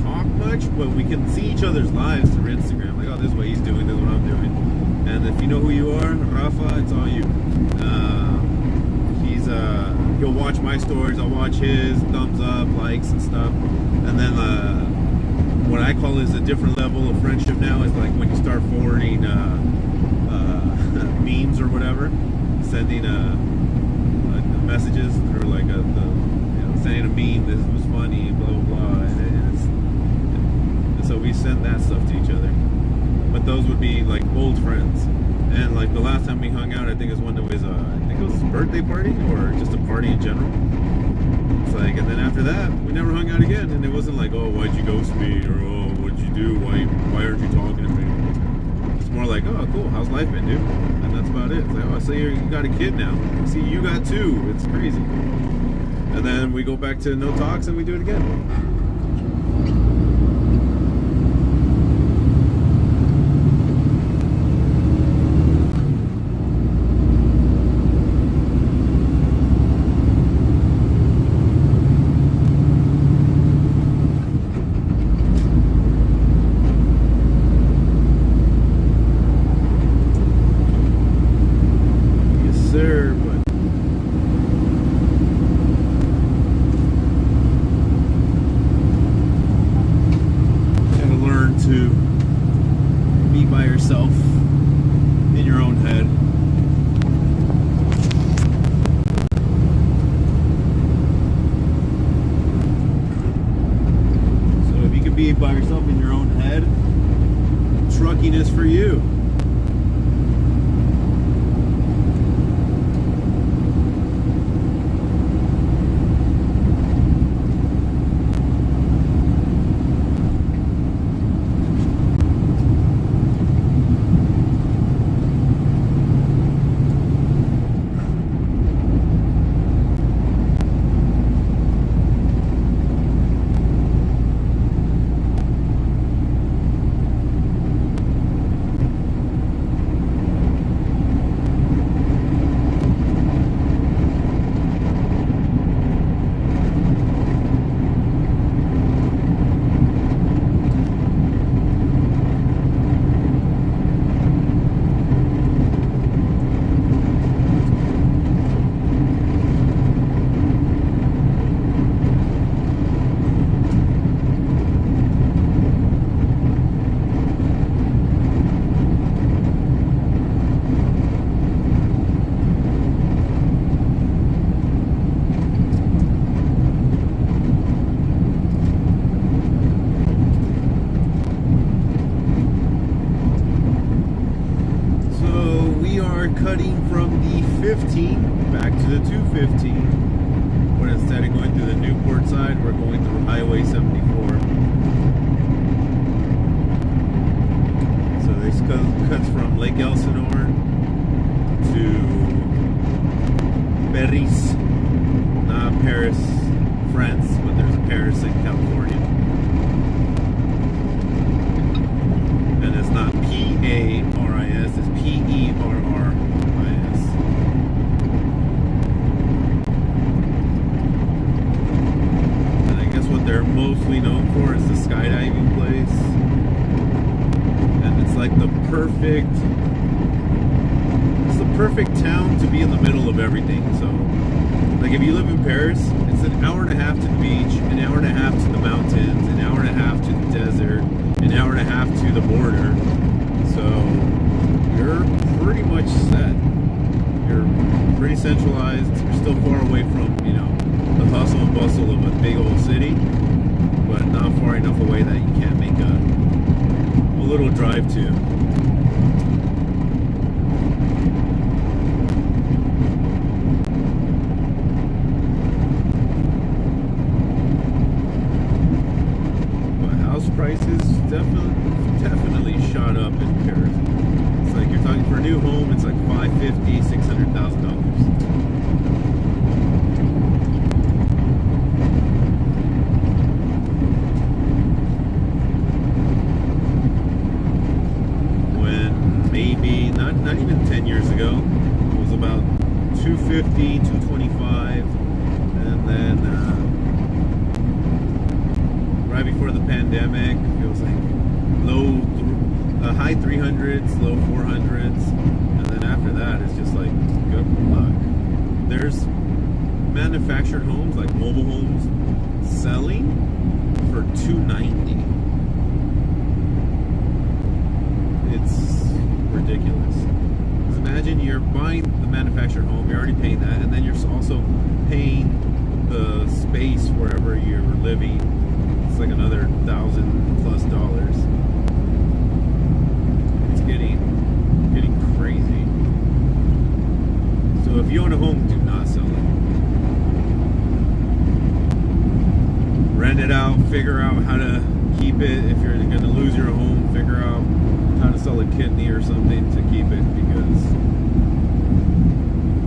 Speaker 2: talk much, but we can see each other's lives through Instagram. Like, oh, this is what he's doing, this is what I'm doing. And if you know who you are, Rafa, it's all you. He'll watch my stories, I'll watch his, thumbs up, likes and stuff. And then what I call is a different level of friendship now is like when you start forwarding memes or whatever, sending messages through like sending a meme, this was funny, blah blah blah, and so we send that stuff to each other. But those would be like old friends. And like the last time we hung out, I think it was one that was I think it was a birthday party or just a party in general. It's like, and then after that, we never hung out again. And it wasn't like, oh, why'd you ghost me, or oh, what'd you do? Why aren't you talking to me? It's more like, oh, cool, how's life been, dude? And that's about it. It's like, oh, I see you got a kid now. See, you got two. It's crazy. And then we go back to no talks and we do it again. be by yourself in your own head, trucking is for you. Cutting from the 15 back to the 215, but instead of going through the Newport side, we're going through Highway 74. So this cuts from Lake Elsinore to Paris, not Paris, France, but there's a Paris in California. And it's not P-A-R-I-S, it's P-E-R-R. What they're mostly known for is the skydiving place, and it's like the perfect town to be in the middle of everything. So like if you live in Paris, it's an hour and a half to the beach, an hour and a half to the mountains, an hour and a half to the desert, an hour and a half to the border. So you're pretty much set. You're pretty centralized. You're still far away from, the hustle and bustle of a big old city, but not far enough away that you can't make a little drive to. But house prices definitely shot up in Paris. It's like you're talking for a new home, it's like $550,000, $600,000. Maybe not even 10 years ago, it was about 250, 225, and then right before the pandemic, it was like high 300s, low 400s, and then after that, it's just like good luck. There's manufactured homes, like mobile homes, selling for $290. It's ridiculous. Because imagine you're buying the manufactured home, you're already paying that, and then you're also paying the space wherever you're living. It's like another $1,000+. It's getting crazy. So if you own a home, do not sell it. Rent it out, figure out how to keep it. If you're going to lose your home, figure out how to sell a kidney or something to keep it, because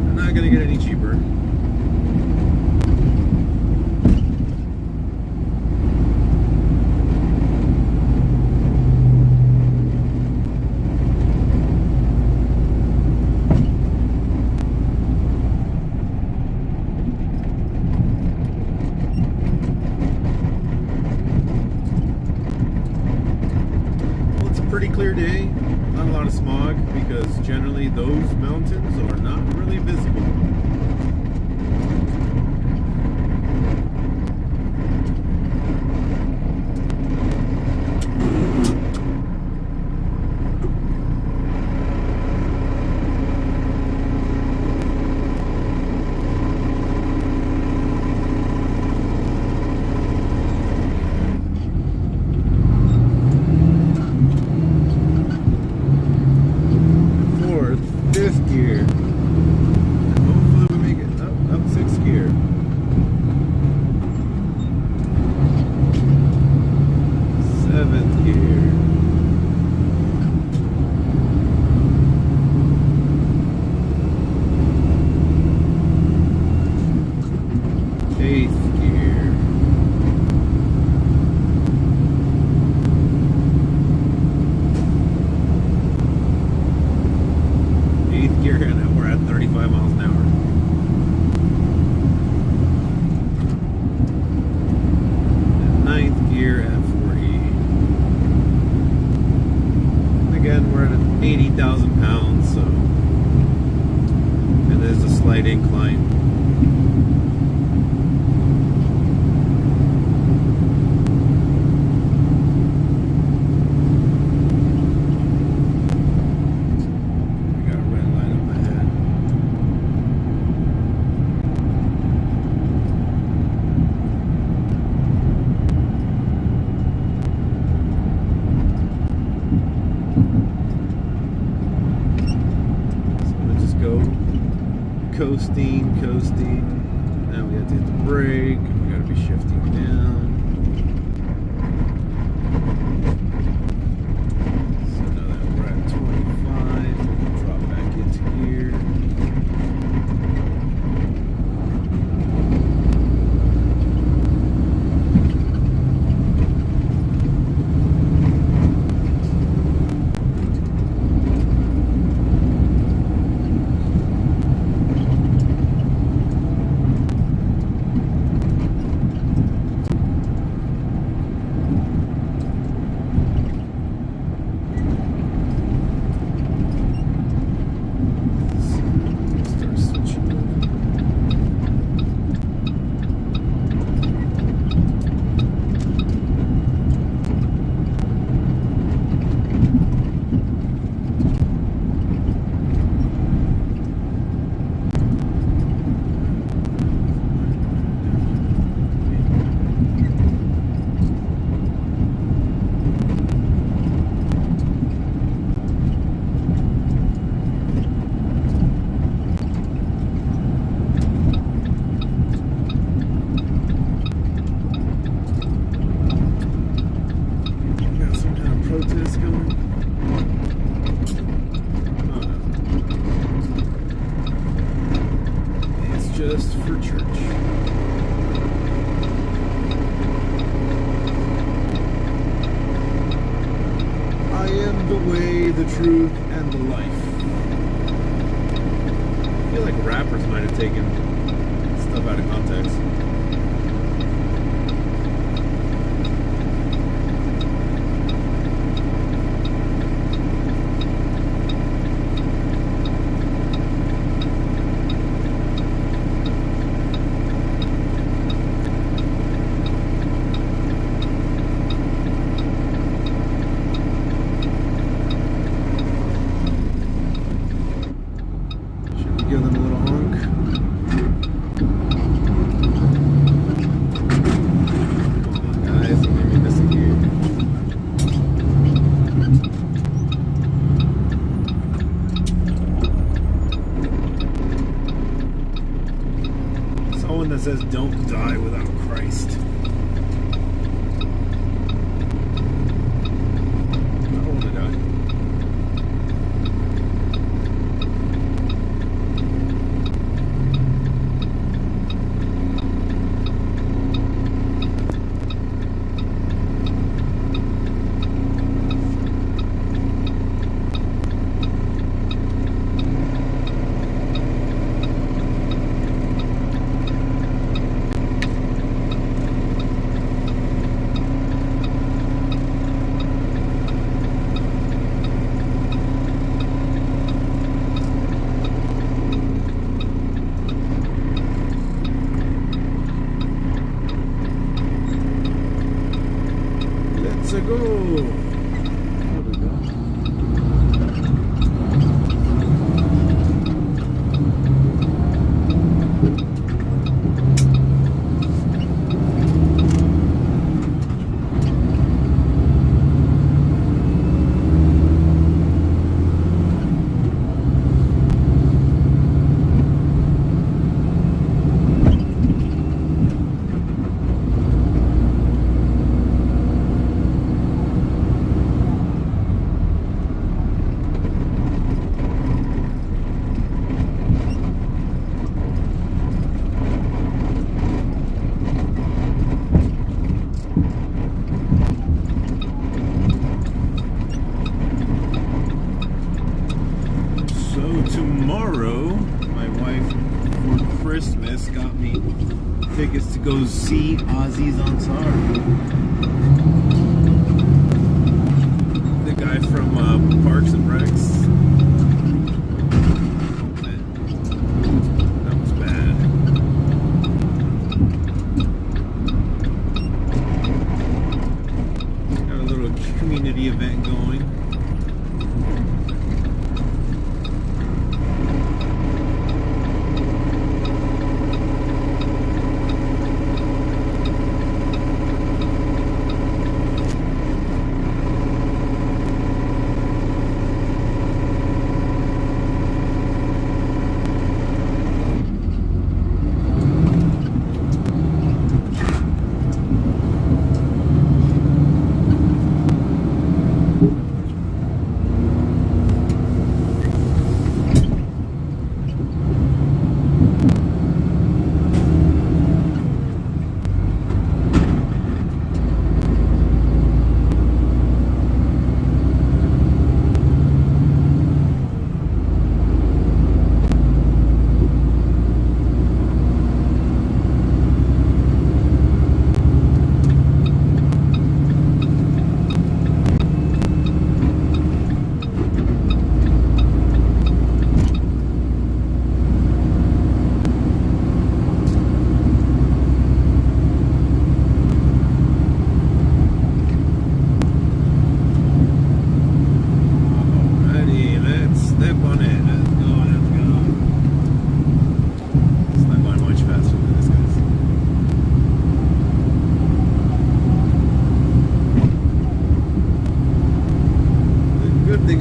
Speaker 2: they're not going to get any cheaper. Pretty clear day, not a lot of smog, because generally those mountains are not really visible. slight incline. I got a red light up ahead. Go coasting. Now we have to hit the brake. We got to be shifting down. So now that we're at 25, we can drop back into gear. Protest going? It's just for church. I am the way, the truth, and the life. I feel like rappers might have taken stuff out of context. Give them a little honk. Come on, guys, let me miss it here. Someone that says, "Don't die without Christ." I don't want to die. Let's go. There we go. Tomorrow, my wife for Christmas got me tickets to go see Aziz Ansari, the guy from Parks and Recs. That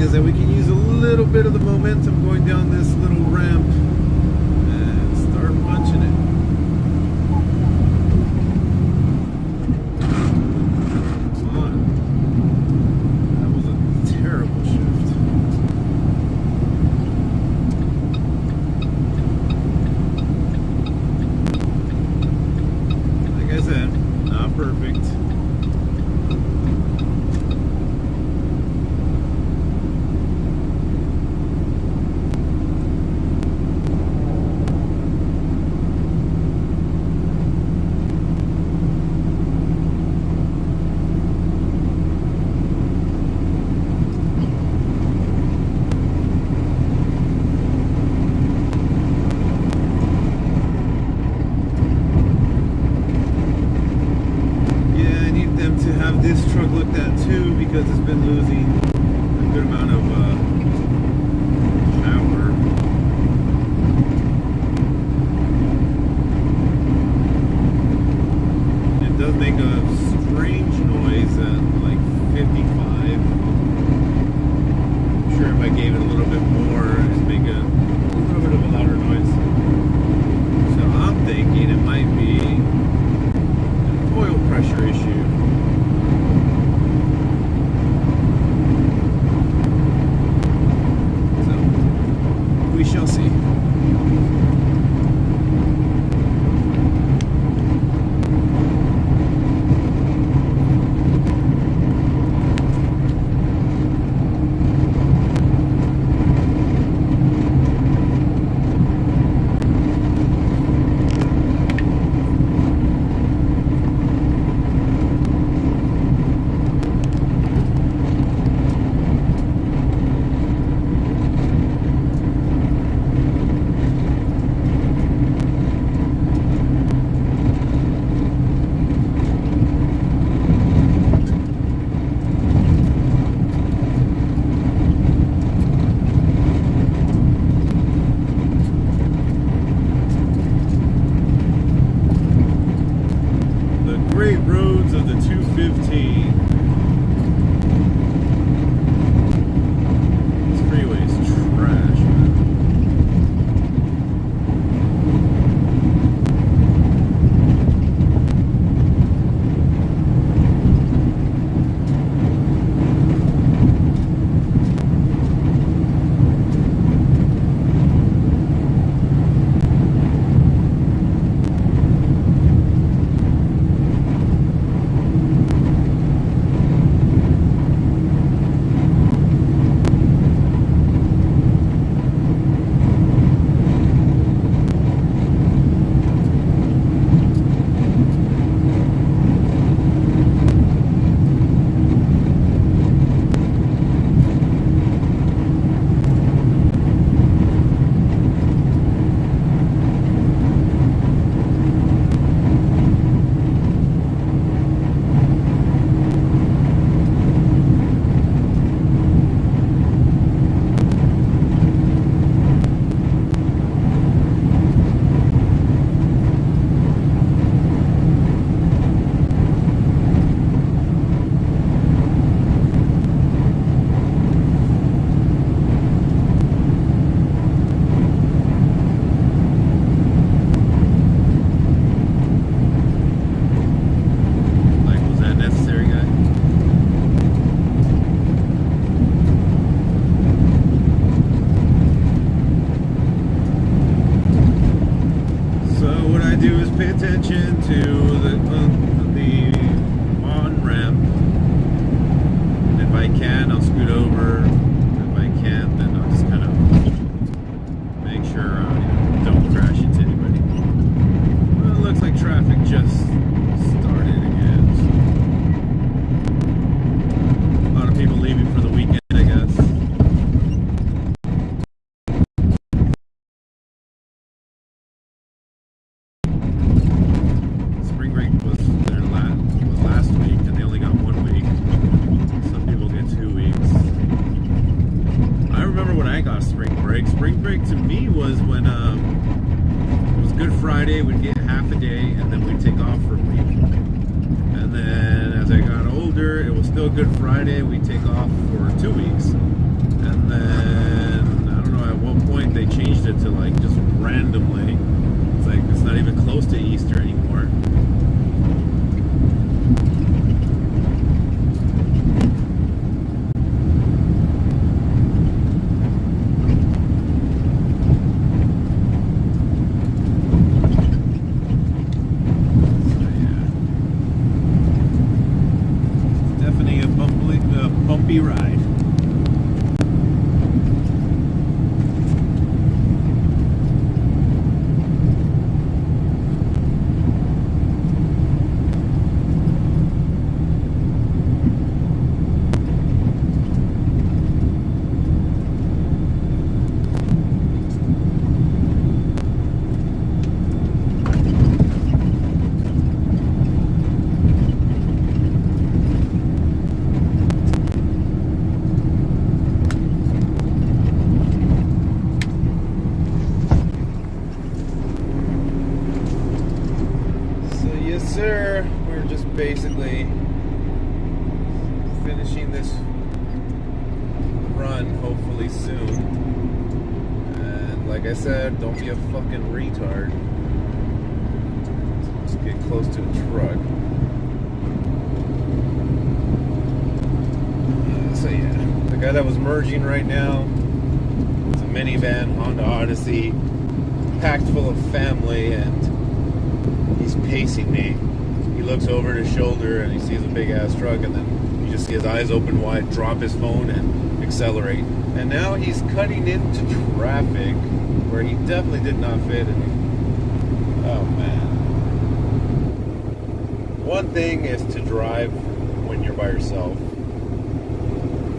Speaker 2: is that we can use a little bit of the momentum going down this little ramp and start punching it. Come on. That was a terrible shift. Like I said, not perfect. To have this truck looked at too, because it's been losing a good amount of power. It does make a strange noise at like 55. I'm sure if I gave it a little bit more, it'd make a little bit of a louder noise. So I'm thinking it might be an oil pressure issue. We shall see. Great roads of the 215. This freeway's trash, man. Pay attention to the on-ramp. If I can, I'll scoot over. If I can't, then I'll just kind of make sure I don't crash into anybody. Well, it looks like traffic just started again. So a lot of people leaving for the weekend, I guess. Last week, and they only got 1 week. Some people get 2 weeks. I remember when I got spring break. Spring break to me was when it was Good Friday. We'd get half a day, and then we'd take off for a week. And then as I got older, it was still Good Friday. We'd take off for 2 weeks, And then I don't know at what point they changed it to like just randomly. It's like it's not even close to Easter anymore. Bumpy ride. Sir, we're just basically finishing this run hopefully soon. And like I said, don't be a fucking retard. Just get close to a truck. So yeah, the guy that was merging right now, it's a minivan, Honda Odyssey, packed full of family, and he's pacing me. He looks over his shoulder and he sees a big ass truck, and then you just see his eyes open wide, drop his phone and accelerate. And now he's cutting into traffic where he definitely did not fit. And oh man. One thing is to drive when you're by yourself.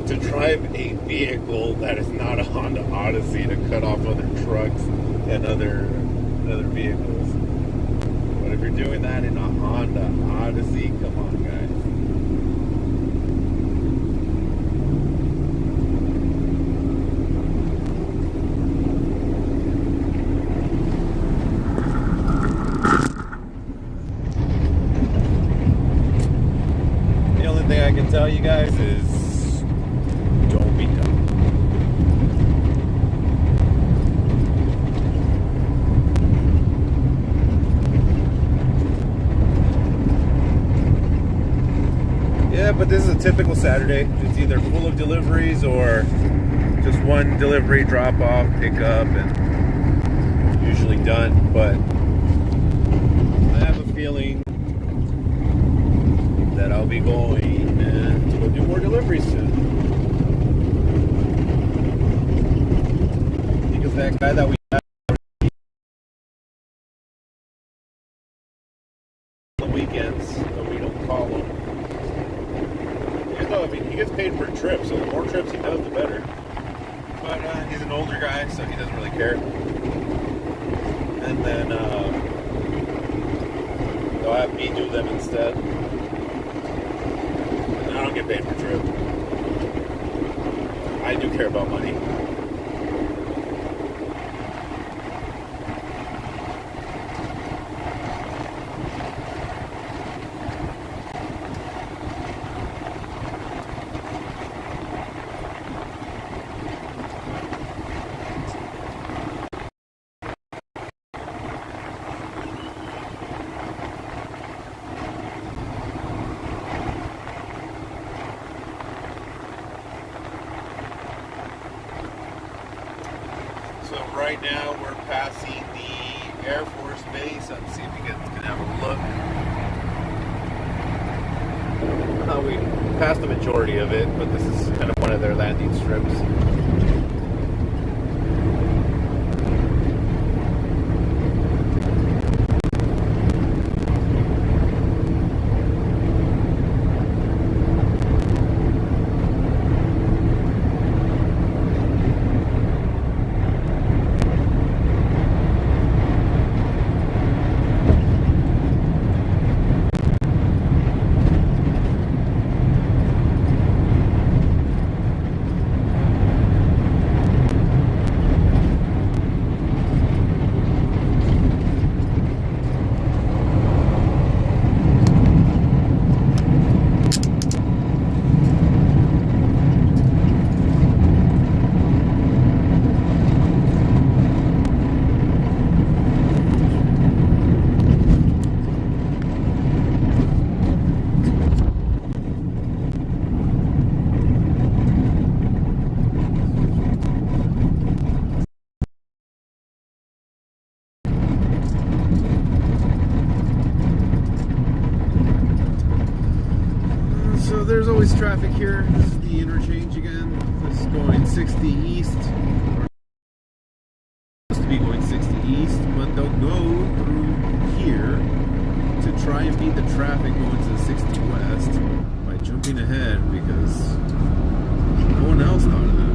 Speaker 2: To drive a vehicle that is not a Honda Odyssey to cut off other trucks and other vehicles. But if you're doing that in a Honda Odyssey, come on, guys. The only thing I can tell you guys is don't be dumb. Yeah, but this is a typical Saturday. It's either full of deliveries or just one delivery, drop off, pick up, and usually done. But I have a feeling that I'll be going to go do more deliveries soon. Because that guy that we have on the weekends, but we don't call him. I mean, he gets paid per trip, so the more trips he does, the better. But he's an older guy, so he doesn't really care. And then they'll have me do them instead. And I don't get paid per trip. I do care about money. So right now we're passing the Air Force Base. Let's see if we can have a look. We passed the majority of it, but this is kind of one of their landing strips. always traffic here. This is the interchange again. This is going 60 east. Or supposed to be going 60 east, but they'll go through here to try and beat the traffic going to the 60 west by jumping ahead because no one else thought of that.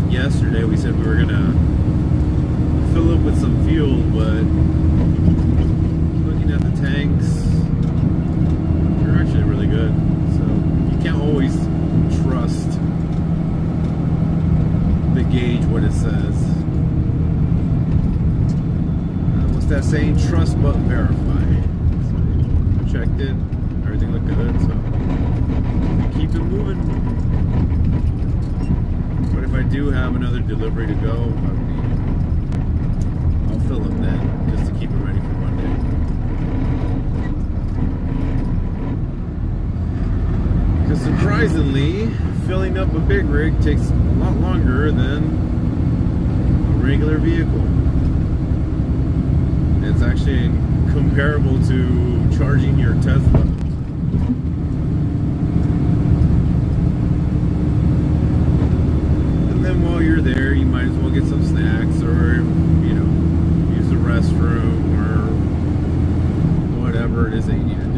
Speaker 2: Yesterday we said we were gonna fill up with some fuel, but looking at the tanks, they're actually really good. So you can't always trust the gauge what it says. What's that saying? Trust but verify. So checked it, everything looked good, so we keep it moving. But if I do have another delivery to go, I'll fill up then, just to keep it ready for Monday. Because surprisingly, filling up a big rig takes a lot longer than a regular vehicle. It's actually comparable to charging your Tesla. While you're there, you might as well get some snacks or, you know, use the restroom or whatever it is that you need to do.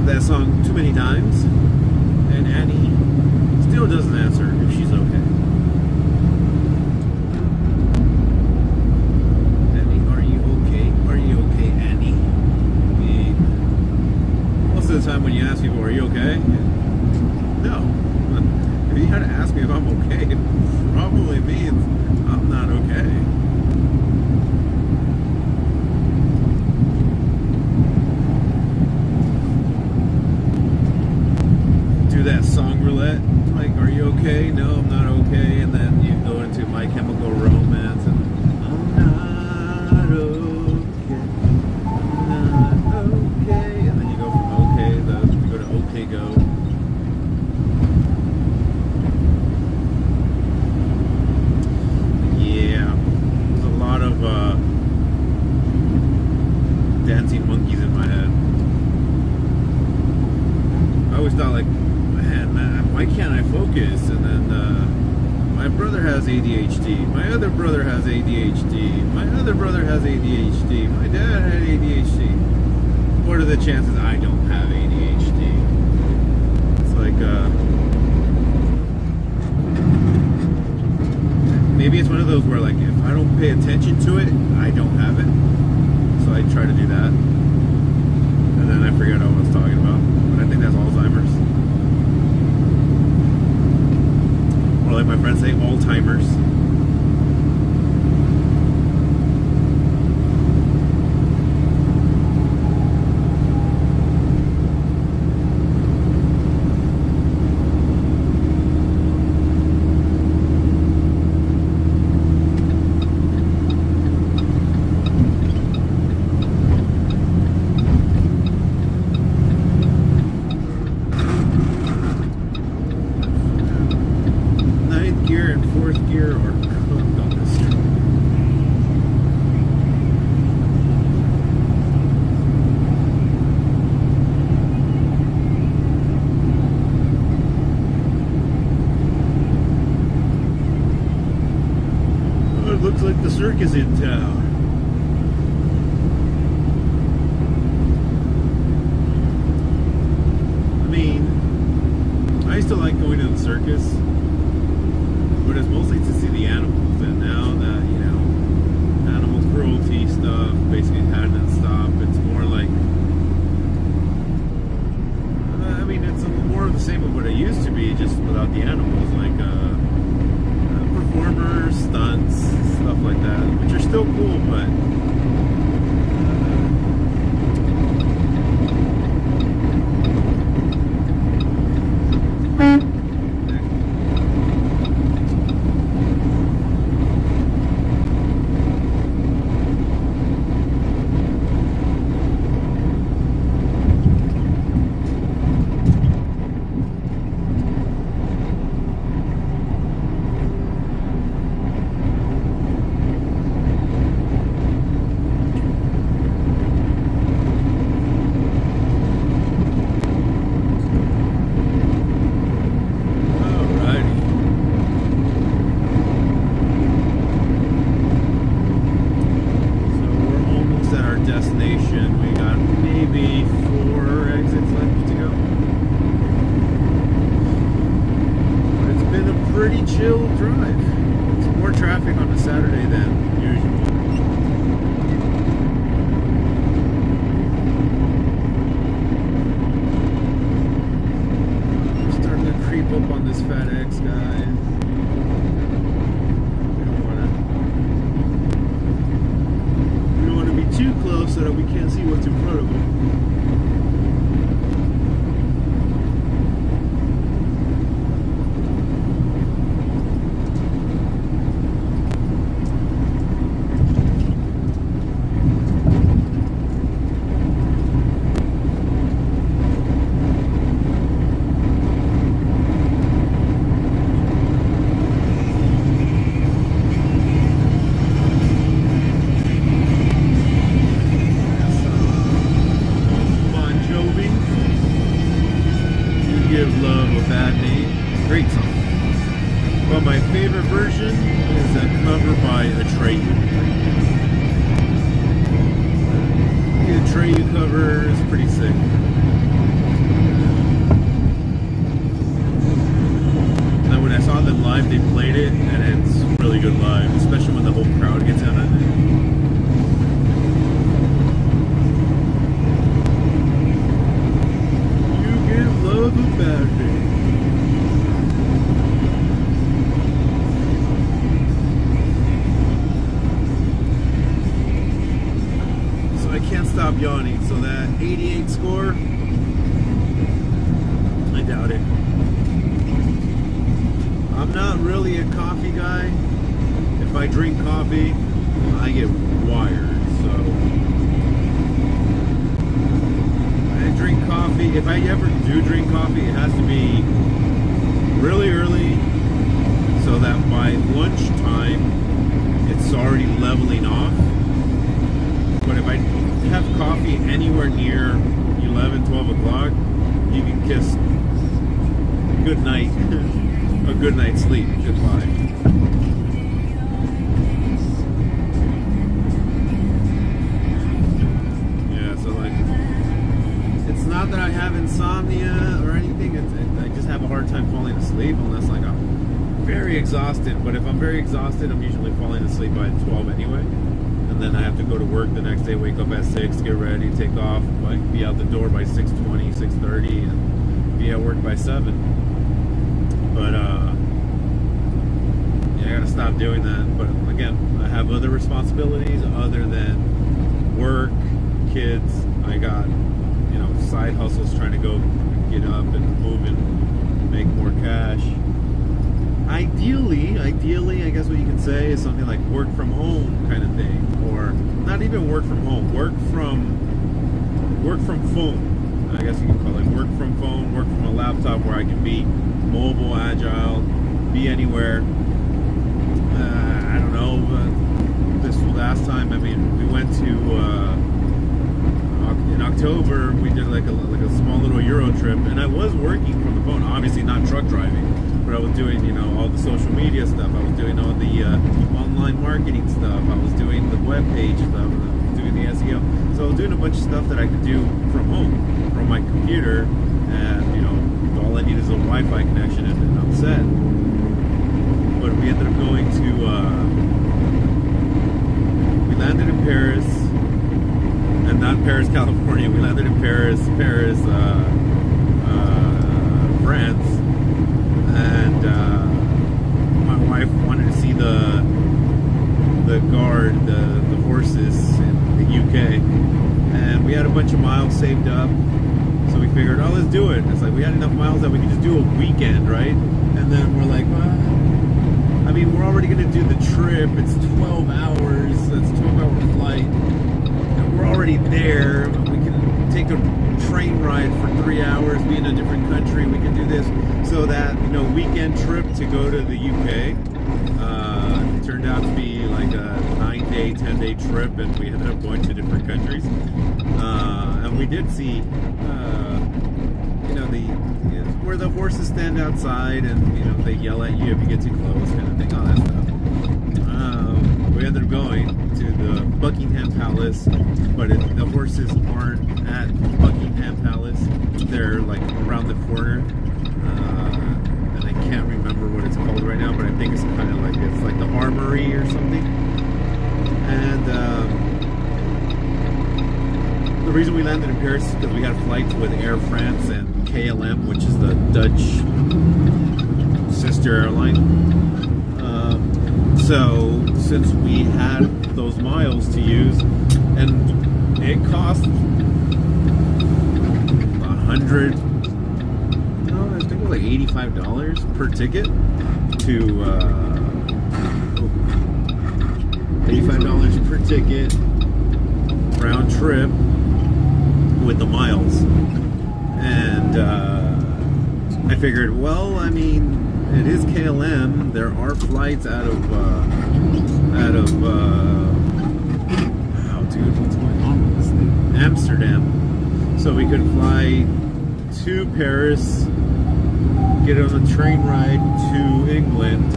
Speaker 2: That song too many times, and Annie still doesn't answer if she's okay. Annie, are you okay? Are you okay, Annie? Most of the time when you ask people, are you okay? No. If you had to ask me if I'm okay, it probably means I'm not okay. That song roulette, like, are you okay? No, I'm not okay. And then you go into My Chemical Romance and I'm not okay, I'm not okay. And then you go from okay, you go to okay go. Yeah, there's a lot of dancing monkeys in my head. I always thought, like, man, why can't I focus? And then my brother has ADHD. My other brother has ADHD. My other brother has ADHD. My dad had ADHD. What are the chances I don't have ADHD? It's like, maybe it's one of those where, like, if I don't pay attention to it, I don't have it. So I try to do that. And then I forget what I was talking about. But I think that's Alzheimer's. Or like my friends say, all-timers. deer are cooked on this street. Oh, it looks like the circus in town. I mean, I used to like going to the circus, but it's mostly to see the animals. And now that, you know, animal cruelty stuff basically hadn't stopped, it's more like, I mean, it's more of the same of what it used to be, just without the animals, like performers, stunts, stuff like that, which are still cool, but chill drive. It's more traffic on a Saturday than usual. I'm starting to creep up on this Fat X guy. We don't want to be too close so that we can't see what's in front of him. Give Love a Bad Name. Great song. But my favorite version is a cover by Atreyu. The Atreyu cover is pretty sick. Now when I saw them live, they played it, and it's really good live, especially when the whole crowd gets on it. Love a bad day. So I can't stop yawning. So that 88 score, I doubt it. I'm not really a coffee guy. If I drink coffee, I get wired. So drink coffee. If I ever do drink coffee, it has to be really early so that by lunchtime it's already leveling off. But if I have coffee anywhere near 11, 12 o'clock, you can kiss good night, a good night's sleep, goodbye. Not that I have insomnia or anything, I just have a hard time falling asleep unless like I'm very exhausted. But if I'm very exhausted, I'm usually falling asleep by 12 anyway. And then I have to go to work the next day, wake up at 6, get ready, take off, like be out the door by 6:20, 6:30, and be at work by 7. But yeah, I gotta stop doing that. But again, I have other responsibilities other than work, kids. I got side hustles, trying to go get up and move and make more cash. Ideally, I guess what you could say is something like work from home kind of thing, or not even work from home, work from phone. I guess you can call it work from phone, work from a laptop where I can be mobile, agile, be anywhere, I don't know. This last time, I mean, we went to in October. We did like a small little Euro trip, and I was working from the phone. Obviously, not truck driving, but I was doing all the social media stuff. I was doing all the online marketing stuff. I was doing the web page stuff. I was doing the SEO. So I was doing a bunch of stuff that I could do from home, from my computer, and all I need is a Wi-Fi connection, and I'm set. But we ended up going to, we landed in Paris, and not Paris, California. We landed in Paris, France, and my wife wanted to see the guard, the horses in the UK, and we had a bunch of miles saved up. So we figured, oh, let's do it. It's like we had enough miles that we could just do a weekend, right? And then we're like, well, I mean, we're already going to do the trip. It's 12 hours. That's a 12-hour flight. And we're already there. We can take a train ride for 3 hours, be in a different country. We can do this. So that, weekend trip to go to the UK turned out to be like a 9-day, 10-day trip, and we ended up going to different countries. And we did see, where the horses stand outside, and they yell at you if you get too close, kind of thing, all that stuff. We ended up going to the Buckingham Palace, but the horses aren't at Buckingham Palace. They're like around the corner, and I can't remember what it's called right now, but I think it's kind of like the Armory or something. And the reason we landed in Paris is because we got flights with Air France and KLM, which is the Dutch sister airline. So since we had those miles to use, and it cost I think it was like $85 per ticket to $85 per ticket round trip with the miles. And I figured, well, I mean, it is KLM. There are flights out of dude, what's going on with this thing? Amsterdam. So we could fly to Paris, get on a train ride to England,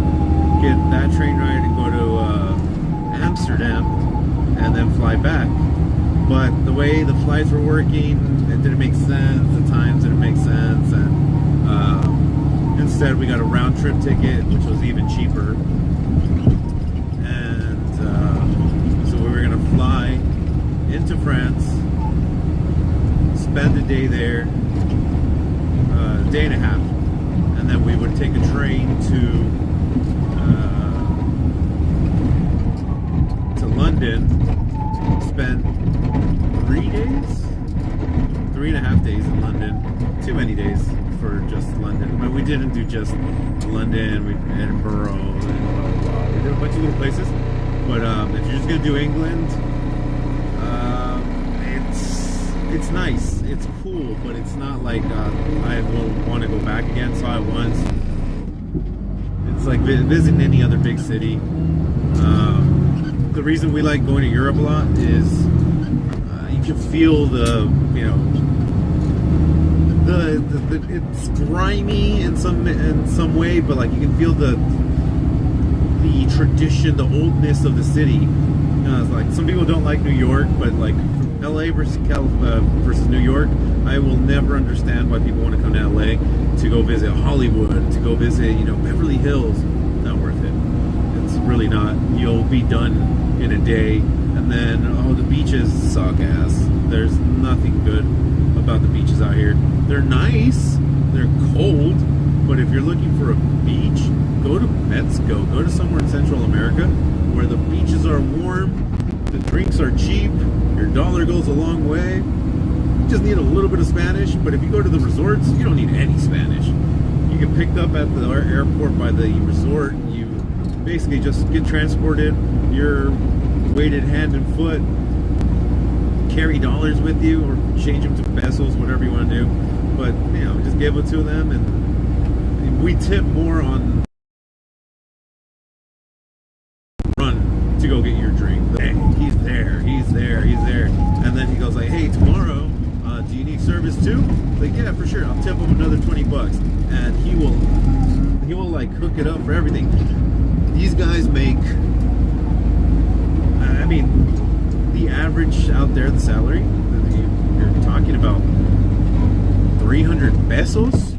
Speaker 2: get that train ride and go to Amsterdam, and then fly back. But the way the flights were working, it didn't make sense. The times didn't make sense, and instead we got a round trip ticket, which was even cheaper. And so we were gonna fly into France, spend a day there, a day and a half, and then we would take a train to London, spend 3 days, 3.5 days in London. Too many days for just London. But we didn't do just London, Edinburgh, and blah, blah, blah. We did a bunch of little places. But if you're just gonna do England, it's nice, it's cool, but it's not like I will want to go back again. Saw it once. It's like visiting any other big city. The reason we like going to Europe a lot is you can feel it's grimy in some way, but like you can feel the tradition, the oldness of the city. It's like some people don't like New York, but like LA versus New York, I will never understand why people want to come to LA to go visit Hollywood, to go visit Beverly Hills. Not worth it. It's really not. You'll be done in a day, and then the beaches suck ass. There's nothing good about the beaches out here. They're nice, they're cold, but if you're looking for a beach, go to Mexico, go to somewhere in Central America where the beaches are warm, the drinks are cheap, your dollar goes a long way. You just need a little bit of Spanish, but if you go to the resorts, you don't need any Spanish. You get picked up at the airport by the resort, you basically just get transported, you're weighted hand and foot, carry dollars with you or change them to pesos, whatever you want to do, but just give it to them, and we tip more on too? Like, yeah, for sure. I'll tip him another 20 bucks, and he will like hook it up for everything. These guys make, I mean, the average out there, the salary, you're talking about 300 pesos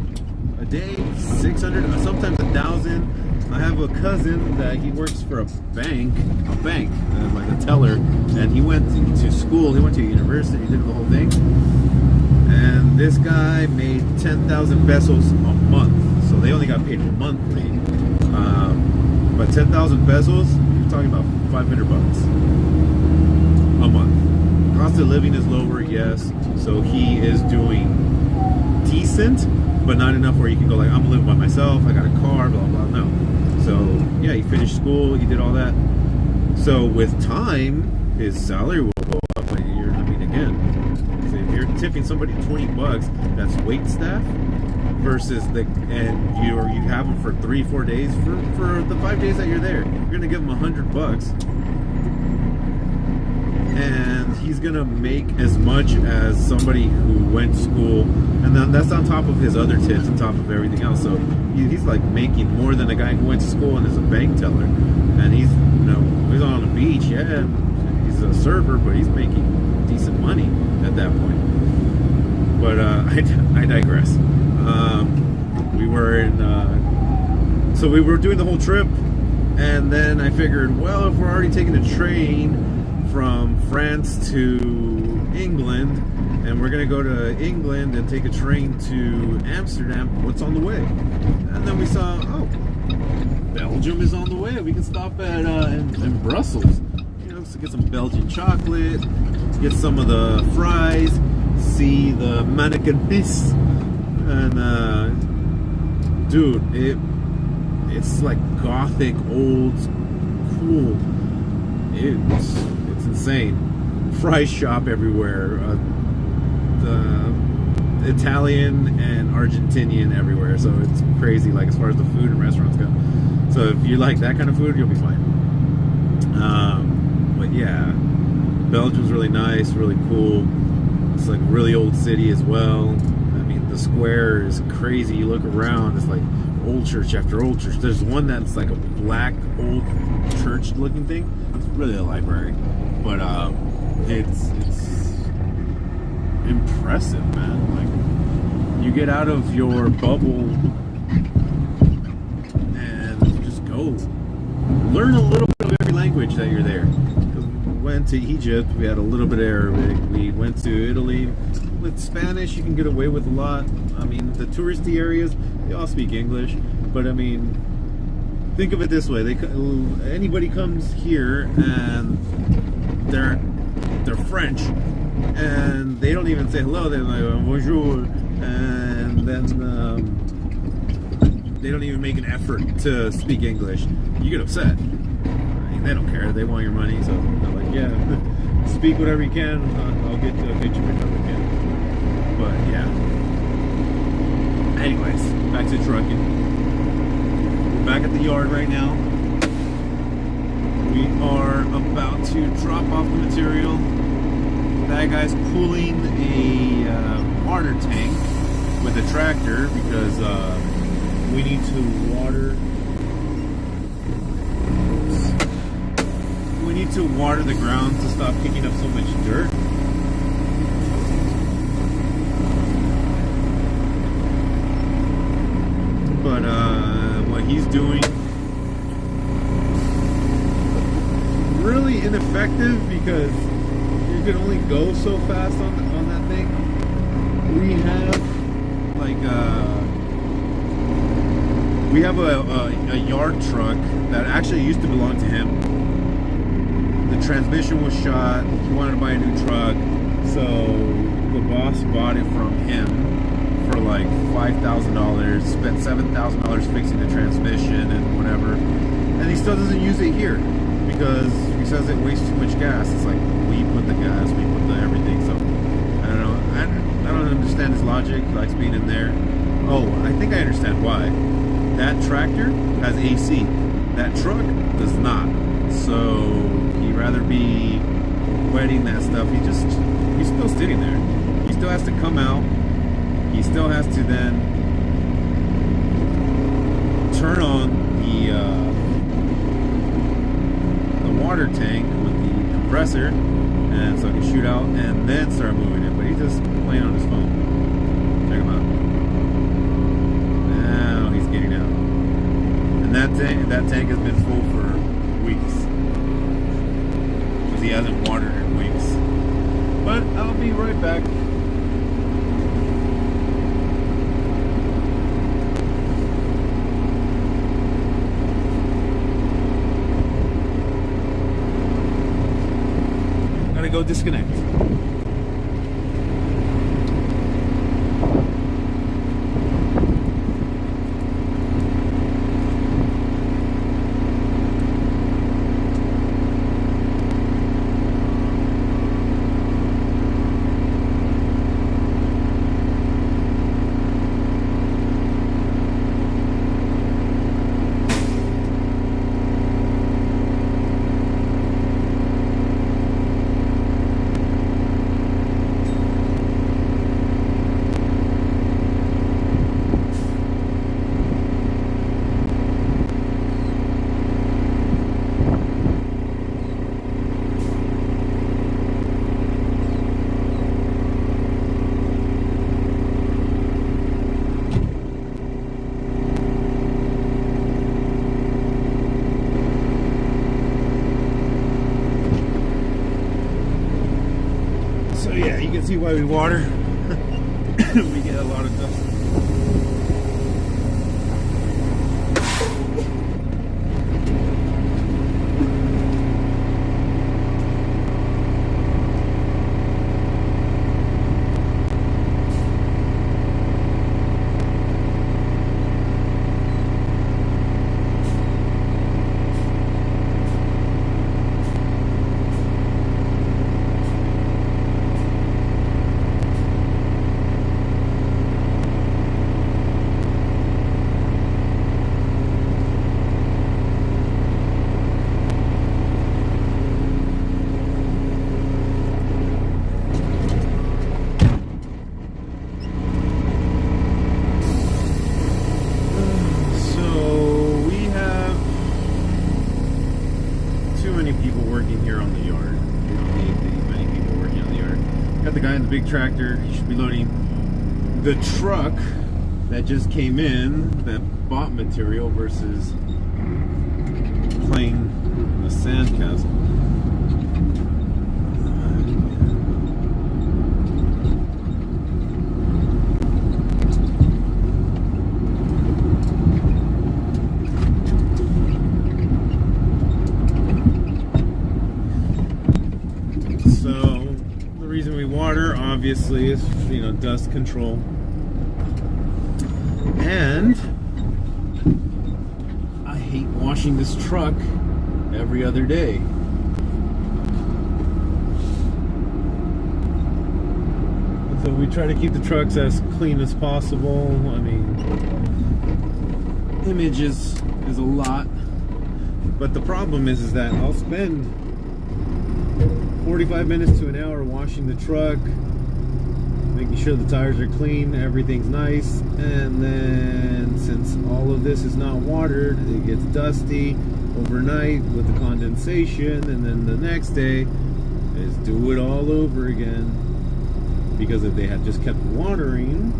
Speaker 2: a day, 600, sometimes 1,000. I have a cousin that he works for a bank, like a teller, and he went to school, he went to university, he did the whole thing, and this guy made 10,000 pesos a month, so they only got paid monthly, but 10,000 pesos, you're talking about 500 bucks a month. Cost of living is lower, yes, so he is doing decent, but not enough where you can go like, I'm living by myself, I got a car, blah blah, no. So yeah, he finished school, he did all that. So with time, his salary will go up. But again, so if you're tipping somebody 20 bucks, that's wait staff versus and you have them for 3-4 days for the 5 days that you're there. You're gonna give him 100 bucks, and he's gonna make as much as somebody who went to school, and then that's on top of his other tips, on top of everything else. So he's like making more than a guy who went to school and is a bank teller, and he's he's on the beach, yeah, he's a server, but he's making decent money at that point. But I digress. We were in so we were doing the whole trip, and then I figured, well, if we're already taking a train from France to England, and we're gonna go to England and take a train to Amsterdam, what's on the way? And then we saw, oh, Belgium is on the way. We can stop at in Brussels, to get some Belgian chocolate, get some of the fries, see the mannequin piece, and dude, it's like gothic, old, cool. It's insane. Fry shop everywhere. The Italian and Argentinian everywhere. So it's crazy, like as far as the food and restaurants go. So if you like that kind of food, you'll be fine. But yeah, Belgium's really nice, really cool. It's like a really old city as well. I mean, the square is crazy. You look around, it's like old church after old church. There's one that's like a black old church looking thing. It's really a library, but it's impressive, man. Like, you get out of your bubble and just go learn a little bit of every language that you're there. We went to Egypt, we had a little bit of Arabic. We went to Italy with Spanish. You can get away with a lot. I mean, the touristy areas, they all speak English, but I mean, think of it this way: anybody comes here and they're French, and they don't even say hello. They're like bonjour, and then they don't even make an effort to speak English. You get upset. I mean, they don't care. They want your money, so they're like, yeah, speak whatever you can. I'll get you whatever I can. But yeah. Anyways, back to trucking. We're back at the yard right now. We are about to drop off the material. That guy's pulling a water tank with a tractor because we need to water. We need to water the ground to stop kicking up so much dirt. But what he's doing, really ineffective because you can only go so fast on that thing. We have like a yard truck that actually used to belong to him. The transmission was shot. He wanted to buy a new truck, so the boss bought it from him for like $5,000. Spent $7,000 fixing the transmission and whatever, and he still doesn't use it here because he says it wastes too much gas. It's like, we put the gas, we put the everything. So I don't know. I don't understand his logic. He likes being in there. Oh, I think I understand why. That tractor has AC. That truck does not. So he'd rather be wetting that stuff. He's still sitting there. He still has to come out, he still has to then turn on the water tank with the compressor, and so I can shoot out and then start moving it. But he's just playing on his phone. Check him out. Now he's getting out, and that tank has been full for weeks because he hasn't watered in weeks. But I'll be right back. Gotta go disconnect. So yeah, you can see why we water. We get a lot of dust. The guy in the big tractor, he should be loading the truck that just came in, that bought material, versus playing the sandcastle. Water obviously is, dust control, and I hate washing this truck every other day. So we try to keep the trucks as clean as possible. I mean, image is a lot, but the problem is that I'll spend 45 minutes to an hour washing the truck, making sure the tires are clean, everything's nice, and then since all of this is not watered, it gets dusty overnight with the condensation, and then the next day is do it all over again. Because if they had just kept watering,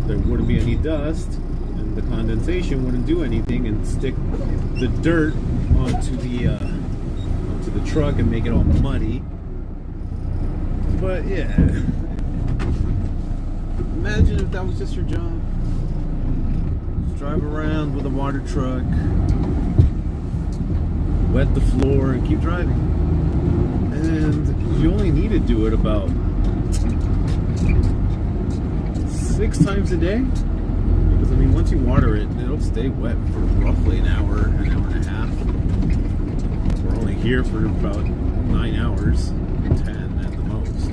Speaker 2: there wouldn't be any dust, and the condensation wouldn't do anything and stick the dirt onto the truck and make it all muddy. But yeah, imagine if that was just your job. Just drive around with a water truck, wet the floor, and keep driving. And you only need to do it about 6 times a day. Because I mean, once you water it, it'll stay wet for roughly an hour and a half. We're only here for about 9 hours, 10 at the most.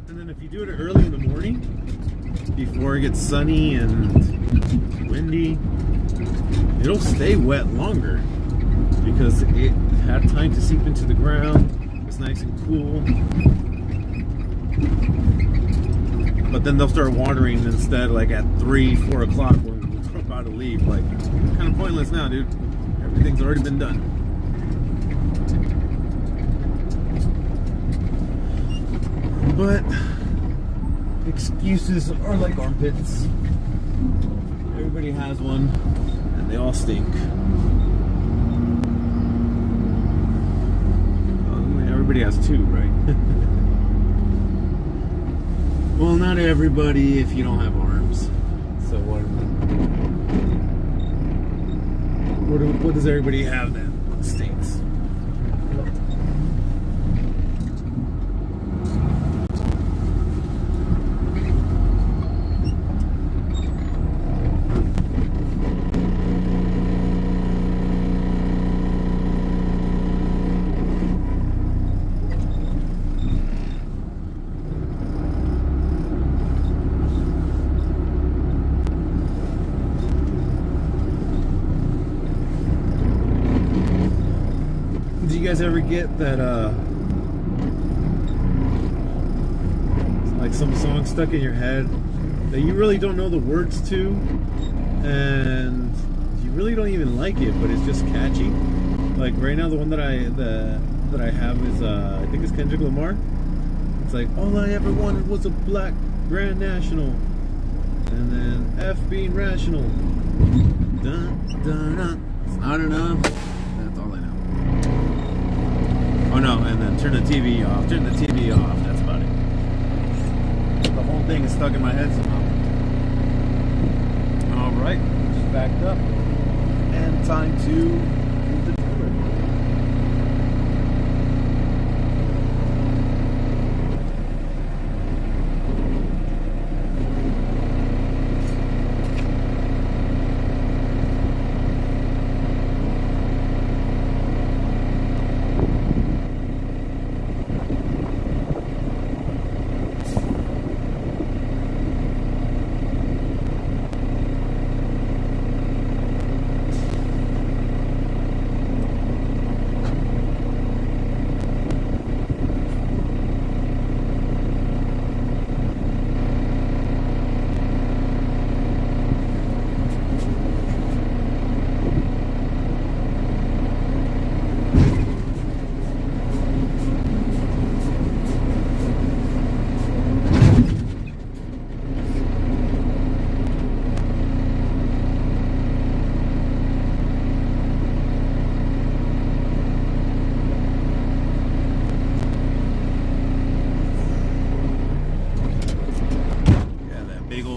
Speaker 2: And then if you do it early in the morning, before it gets sunny and windy, it'll stay wet longer because it had time to seep into the ground. The it's nice and cool. But then they'll start watering instead, like at 3, 4 o'clock when we're about to leave. Like, kind of pointless now, dude. Everything's already been done. But excuses are like armpits. Everybody has one, and they all stink. Well, everybody has two, right? Well, not everybody if you don't have arms. So what does everybody have then? What stinks? Do you guys ever get that like some song stuck in your head that you really don't know the words to, and you really don't even like it, but it's just catchy? Like right now, the one that I have is I think it's Kendrick Lamar. It's like, all I ever wanted was a black Grand National, and then F being rational. Dun, dun, dun. It's not enough. That's all I know. Oh no, and then turn the TV off. Turn the TV off. That's about it. The whole thing is stuck in my head somehow. All right, just backed up, and time to move the trailer.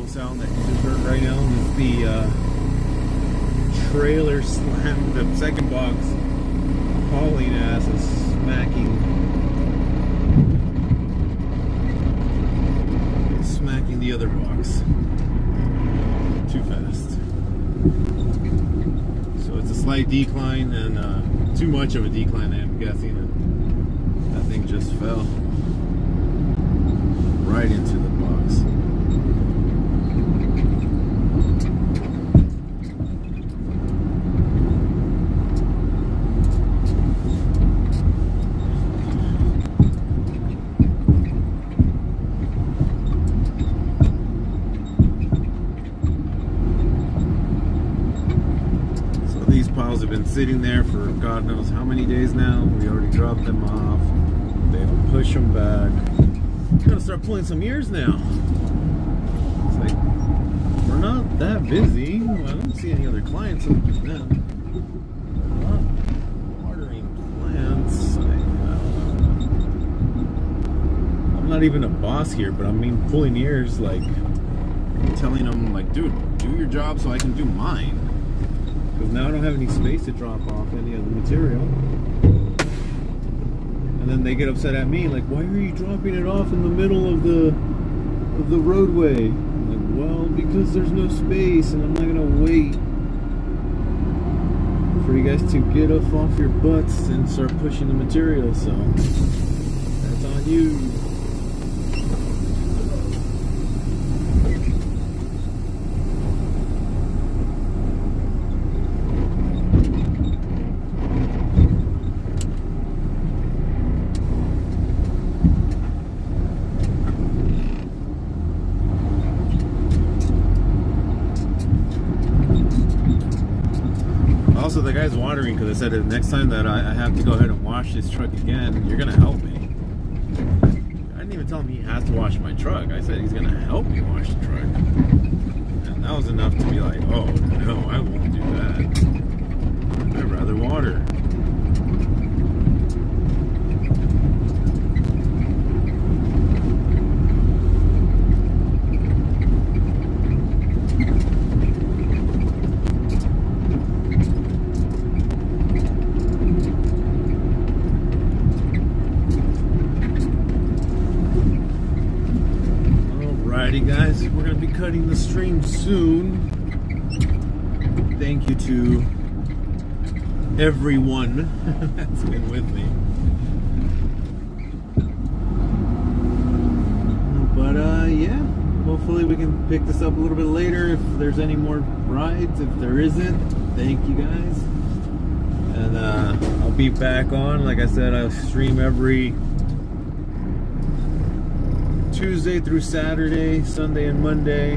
Speaker 2: Sound that you just heard right now is the trailer slam, the second box hauling ass is smacking the other box too fast. So it's a slight decline, and too much of a decline, I'm guessing, and that thing just fell right into the box. Have been sitting there for God knows how many days now. We already dropped them off. They don't push them back. I'm gonna start pulling some ears now. It's like, we're not that busy. I don't see any other clients other than them. We're not watering plants. I'm not even a boss here, but I mean pulling ears, like telling them, like, dude, do your job so I can do mine. Because now I don't have any space to drop off any of the material. And then they get upset at me, like, why are you dropping it off in the middle of the roadway? I'm like, well, because there's no space, and I'm not gonna wait for you guys to get up off your butts and start pushing the material, so that's on you. So the guy's watering because I said the next time that I have to go ahead and wash this truck again, you're gonna help me. I didn't even tell him he has to wash my truck. I said he's gonna help me wash the truck, and that was enough to be like, oh no, I won't do that. I'd rather water. Alrighty guys, we're going to be cutting the stream soon. Thank you to everyone that's been with me. But yeah, hopefully we can pick this up a little bit later if there's any more rides. If there isn't, thank you guys. And I'll be back on. Like I said, I'll stream every Tuesday through Saturday, Sunday and Monday.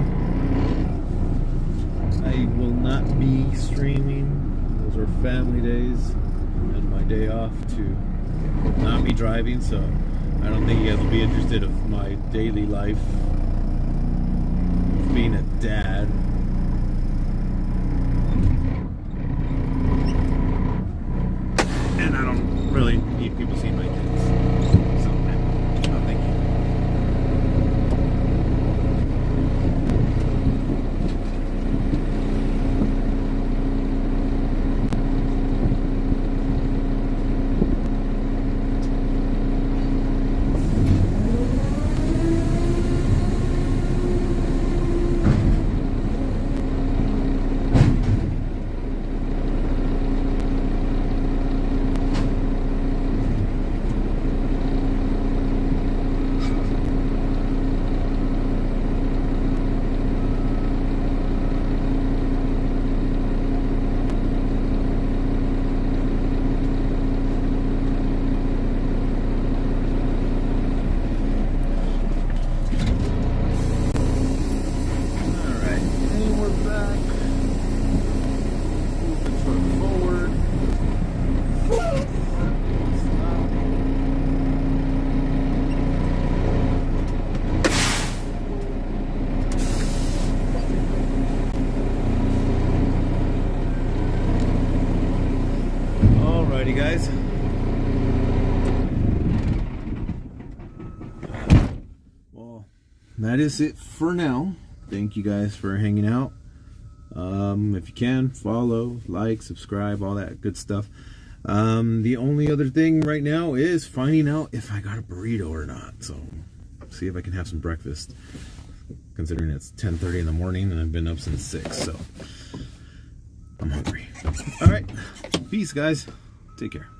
Speaker 2: I will not be streaming. Those are family days and my day off to not be driving, so I don't think you guys will be interested in my daily life of being a dad. And I don't really need people seeing my kids. So, no, thank you. Alrighty guys. Well, that is it for now. Thank you guys for hanging out. If you can, follow, like, subscribe, all that good stuff. The only other thing right now is finding out if I got a burrito or not. So, see if I can have some breakfast. Considering it's 10:30 in the morning and I've been up since 6, so I'm hungry. Alright, peace guys. Take care.